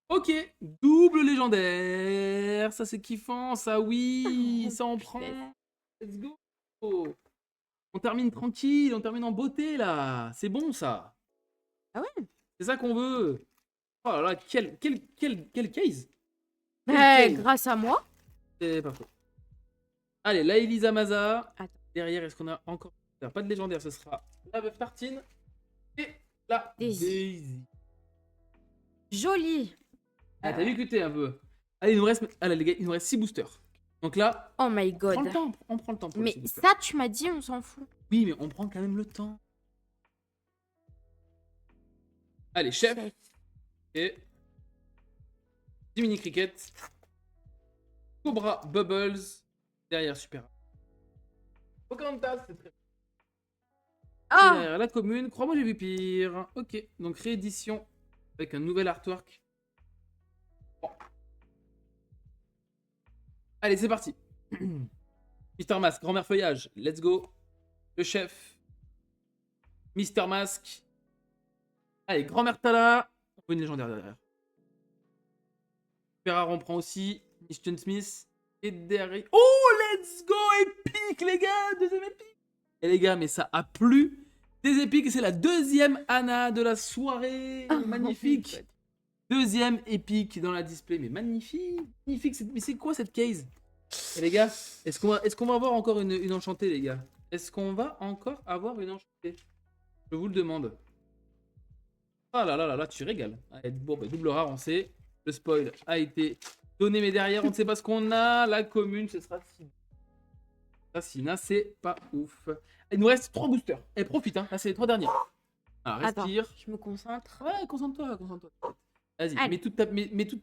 Ok, double légendaire. Ça, c'est kiffant. Ça, oui. Ça, on prend. Let's go. On termine tranquille. On termine en beauté, là. C'est bon, ça. Ah ouais? C'est ça qu'on veut. Oh là là, quel case. Bah, grâce à moi. C'est parfait. Allez, la Elisa Maza. Attends. Derrière, est-ce qu'on a encore... Pas de légendaire, ce sera la Veuve Tartine. Et la Daisy. Joli. Ah, t'as vu que t'es un peu. Allez, il nous reste... Allez, les gars, il nous reste 6 boosters. Donc là, Oh my god. prends le temps. On prend le temps pour Mais les 6 boosters. ça, tu m'as dit, on s'en fout. Oui, mais on prend quand même le temps. Allez, chef. Et... Jiminy Cricket. Cobra Bubbles. Derrière, super. Pocahontas, c'est très... Ah, Derrière la commune, crois-moi j'ai vu pire. Ok, donc réédition avec un nouvel artwork. Bon. Allez, c'est parti. Mister Mask, grand-mère feuillage, let's go. Le chef. Mister Mask. Allez, grand-mère Tala. On peut une légendaire derrière. Super rare, on prend aussi. Christian Smith. Et derrière... Oh, let's go, épique les gars, deuxième épique. Et les gars, mais ça a plu. Des épiques, c'est la deuxième Anna de la soirée. Magnifique. Deuxième épique dans la display, mais magnifique. Magnifique. Mais c'est quoi cette case? Et les gars, est-ce qu'on va avoir encore une enchantée, les gars? Est-ce qu'on va encore avoir une enchantée? Je vous le demande. Ah là là là là, tu régales. Allez, bon, bah, double rare, on sait. Le spoil a été donné, mais derrière, on ne sait pas ce qu'on a. La commune, ce sera Sina. Ça, Sina, c'est pas ouf. Il nous reste 3 boosters. Et profite, hein. Là, c'est les 3 derniers. Alors, respire. attends, je me concentre. Ouais, concentre-toi. Vas-y, Allez. mets tout mets tout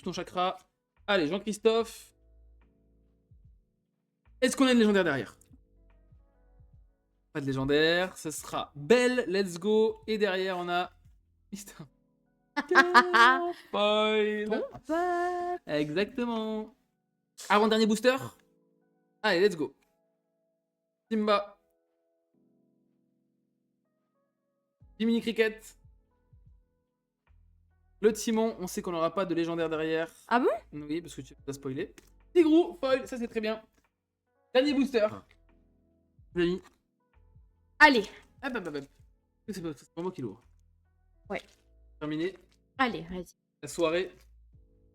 ton chakra. Allez, Jean-Christophe. Est-ce qu'on a une légendaire derrière? Pas de légendaire. Ce sera Belle, let's go. Et derrière, on a... Mister... Foil. Bon, bah... Exactement. Avant-dernier booster. Allez, let's go. Simba. Jiminy Cricket. Le Timon, on sait qu'on n'aura pas de légendaire derrière. Ah bon? Oui, parce que tu as spoilé. Tigrou, foil, ça c'est très bien. Dernier booster. Les amis. Allez. Hop, hop, hop, hop. C'est pas moi qui l'ouvre. Ouais. Terminé. Allez, vas-y. La soirée,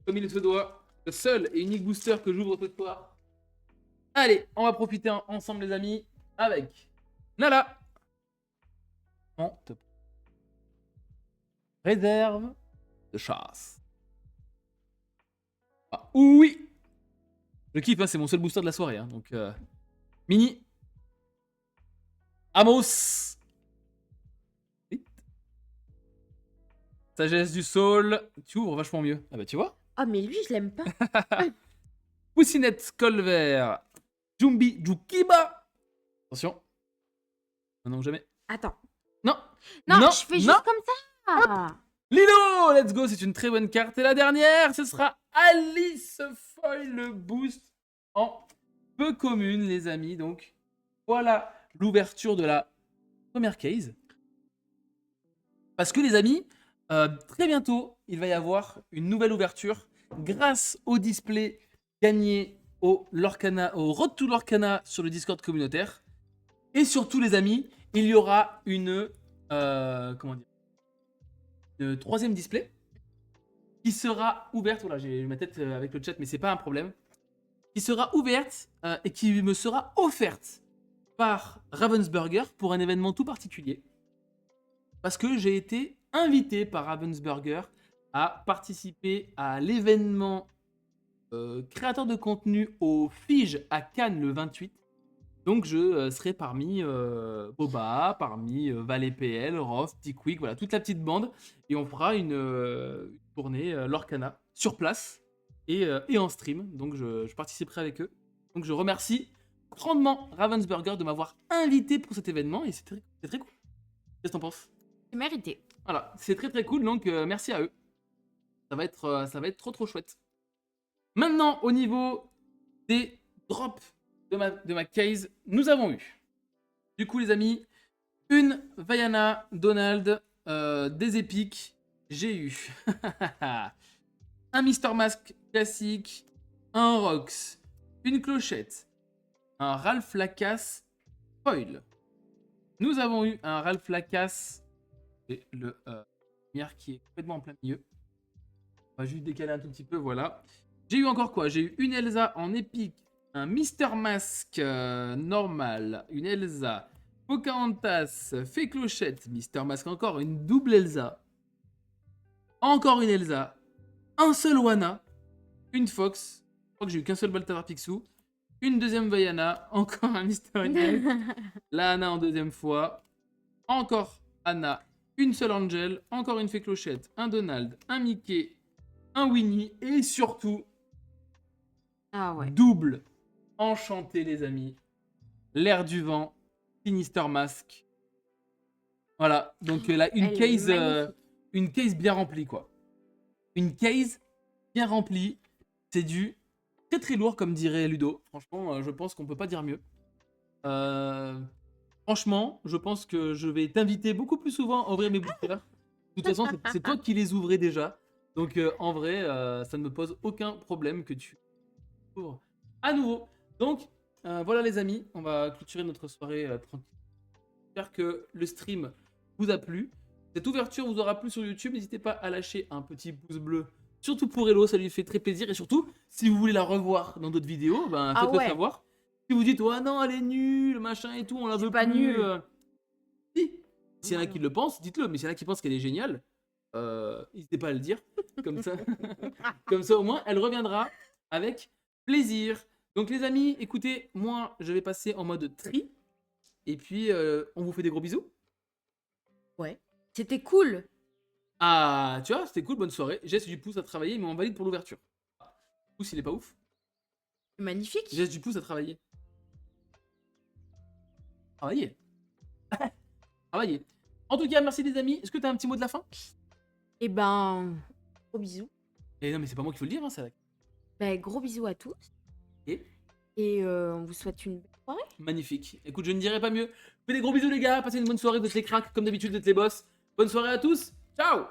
comme il se doit. le seul et unique booster que j'ouvre ce soir. Allez, on va profiter ensemble, les amis, avec Nala. On te réserve de chasse. Ah, oui, je kiffe, hein, c'est mon seul booster de la soirée. Hein, donc, Mini. Amos. Sagesse du Soul. Tu ouvres vachement mieux. Ah bah tu vois. Ah, mais lui, je l'aime pas. Poussinette Colvert. Jumbi Jukiba. Attention. Non, jamais. Attends. Non. Non, je fais juste comme ça. Lilo, let's go, c'est une très bonne carte. Et la dernière, ce sera Alice Foil Boost en peu commune, les amis. Donc, voilà l'ouverture de la première case. Parce que, les amis, très bientôt, il va y avoir une nouvelle ouverture grâce au display gagné au Road to Lorcana sur le Discord communautaire. Et surtout, les amis, il y aura une... comment dire, une troisième display qui sera ouverte. Voilà, j'ai ma tête avec le chat, mais c'est pas un problème. Qui sera ouverte et qui me sera offerte par Ravensburger pour un événement tout particulier. Parce que j'ai été invité par Ravensburger à participer à l'événement créateur de contenu au Fige à Cannes le 28. Donc je serai parmi Boba, parmi Valet PL, Rof, Tickwick, voilà, toute la petite bande. Et on fera une tournée Lorcana sur place et en stream. Donc je participerai avec eux. Donc je remercie grandement Ravensburger de m'avoir invité pour cet événement. Et c'est très cool. Qu'est-ce que t'en penses? C'est mérité. Voilà, c'est très cool. Donc merci à eux. Ça va être trop chouette. Maintenant, au niveau des drops de ma case, nous avons eu, du coup les amis, une Vaiana Donald, des épiques, j'ai eu un Mister Mask classique, un Rox, une clochette, un Ralph Lacasse foil. Nous avons eu un Ralph Lacasse, et le lumière qui est complètement en plein milieu. On va juste décaler un tout petit peu, voilà. J'ai eu encore quoi? J'ai eu une Elsa en épique, un Mister Mask normal, une Elsa, Pocahontas, Fée Clochette, Mister Mask encore, une double Elsa, encore une Elsa, un seul Wana, une Fox, je crois que j'ai eu qu'un seul Balthazar Picsou, une deuxième Vaiana, encore un Mister Angel, la Anna en deuxième fois, encore Anna, une seule Angel, encore une Fée Clochette, un Donald, un Mickey, un Winnie et surtout Ah ouais. double enchanté, les amis. L'air du vent, Sinister Mask. Voilà, donc là, une case bien remplie, quoi. Une case bien remplie. C'est du très lourd, comme dirait Ludo. Franchement, je pense qu'on peut pas dire mieux. Franchement, je pense que je vais t'inviter beaucoup plus souvent à ouvrir mes boosters. De toute façon, c'est toi qui les ouvrais déjà. Donc en vrai, ça ne me pose aucun problème que tu ouvres à nouveau. Donc voilà les amis, on va clôturer notre soirée tranquille. J'espère que le stream vous a plu. Cette ouverture vous aura plu sur YouTube. N'hésitez pas à lâcher un petit pouce bleu. Surtout pour Hello, ça lui fait très plaisir. Et surtout, si vous voulez la revoir dans d'autres vidéos, ben, faites-le savoir. Si vous dites, ouais non, elle est nulle, machin et tout, on la veut pas plus. nul. Si. S'il y en a qui le pensent, dites-le. Mais s'il y en a qui pensent qu'elle est géniale, n'hésitez pas à le dire. Comme ça. Comme ça, au moins, elle reviendra avec plaisir. Donc les amis, écoutez, moi, je vais passer en mode tri. Et puis, on vous fait des gros bisous. Ouais. C'était cool. Ah, tu vois, c'était cool, bonne soirée. Geste du pouce à travailler, mais on valide pour l'ouverture. Le pouce, il est pas ouf. Magnifique. Geste du pouce à travailler. Travailler. Travailler. En tout cas, merci les amis. Est-ce que tu as un petit mot de la fin? Eh ben, gros bisous. Et non, mais c'est pas moi qui faut le dire, hein, c'est Ben, gros bisous à tous. Et on vous souhaite une belle soirée. magnifique. Écoute, je ne dirai pas mieux. Faites des gros bisous les gars, passez une bonne soirée, vous êtes les cracks, comme d'habitude, vous êtes les boss. Bonne soirée à tous. Ciao.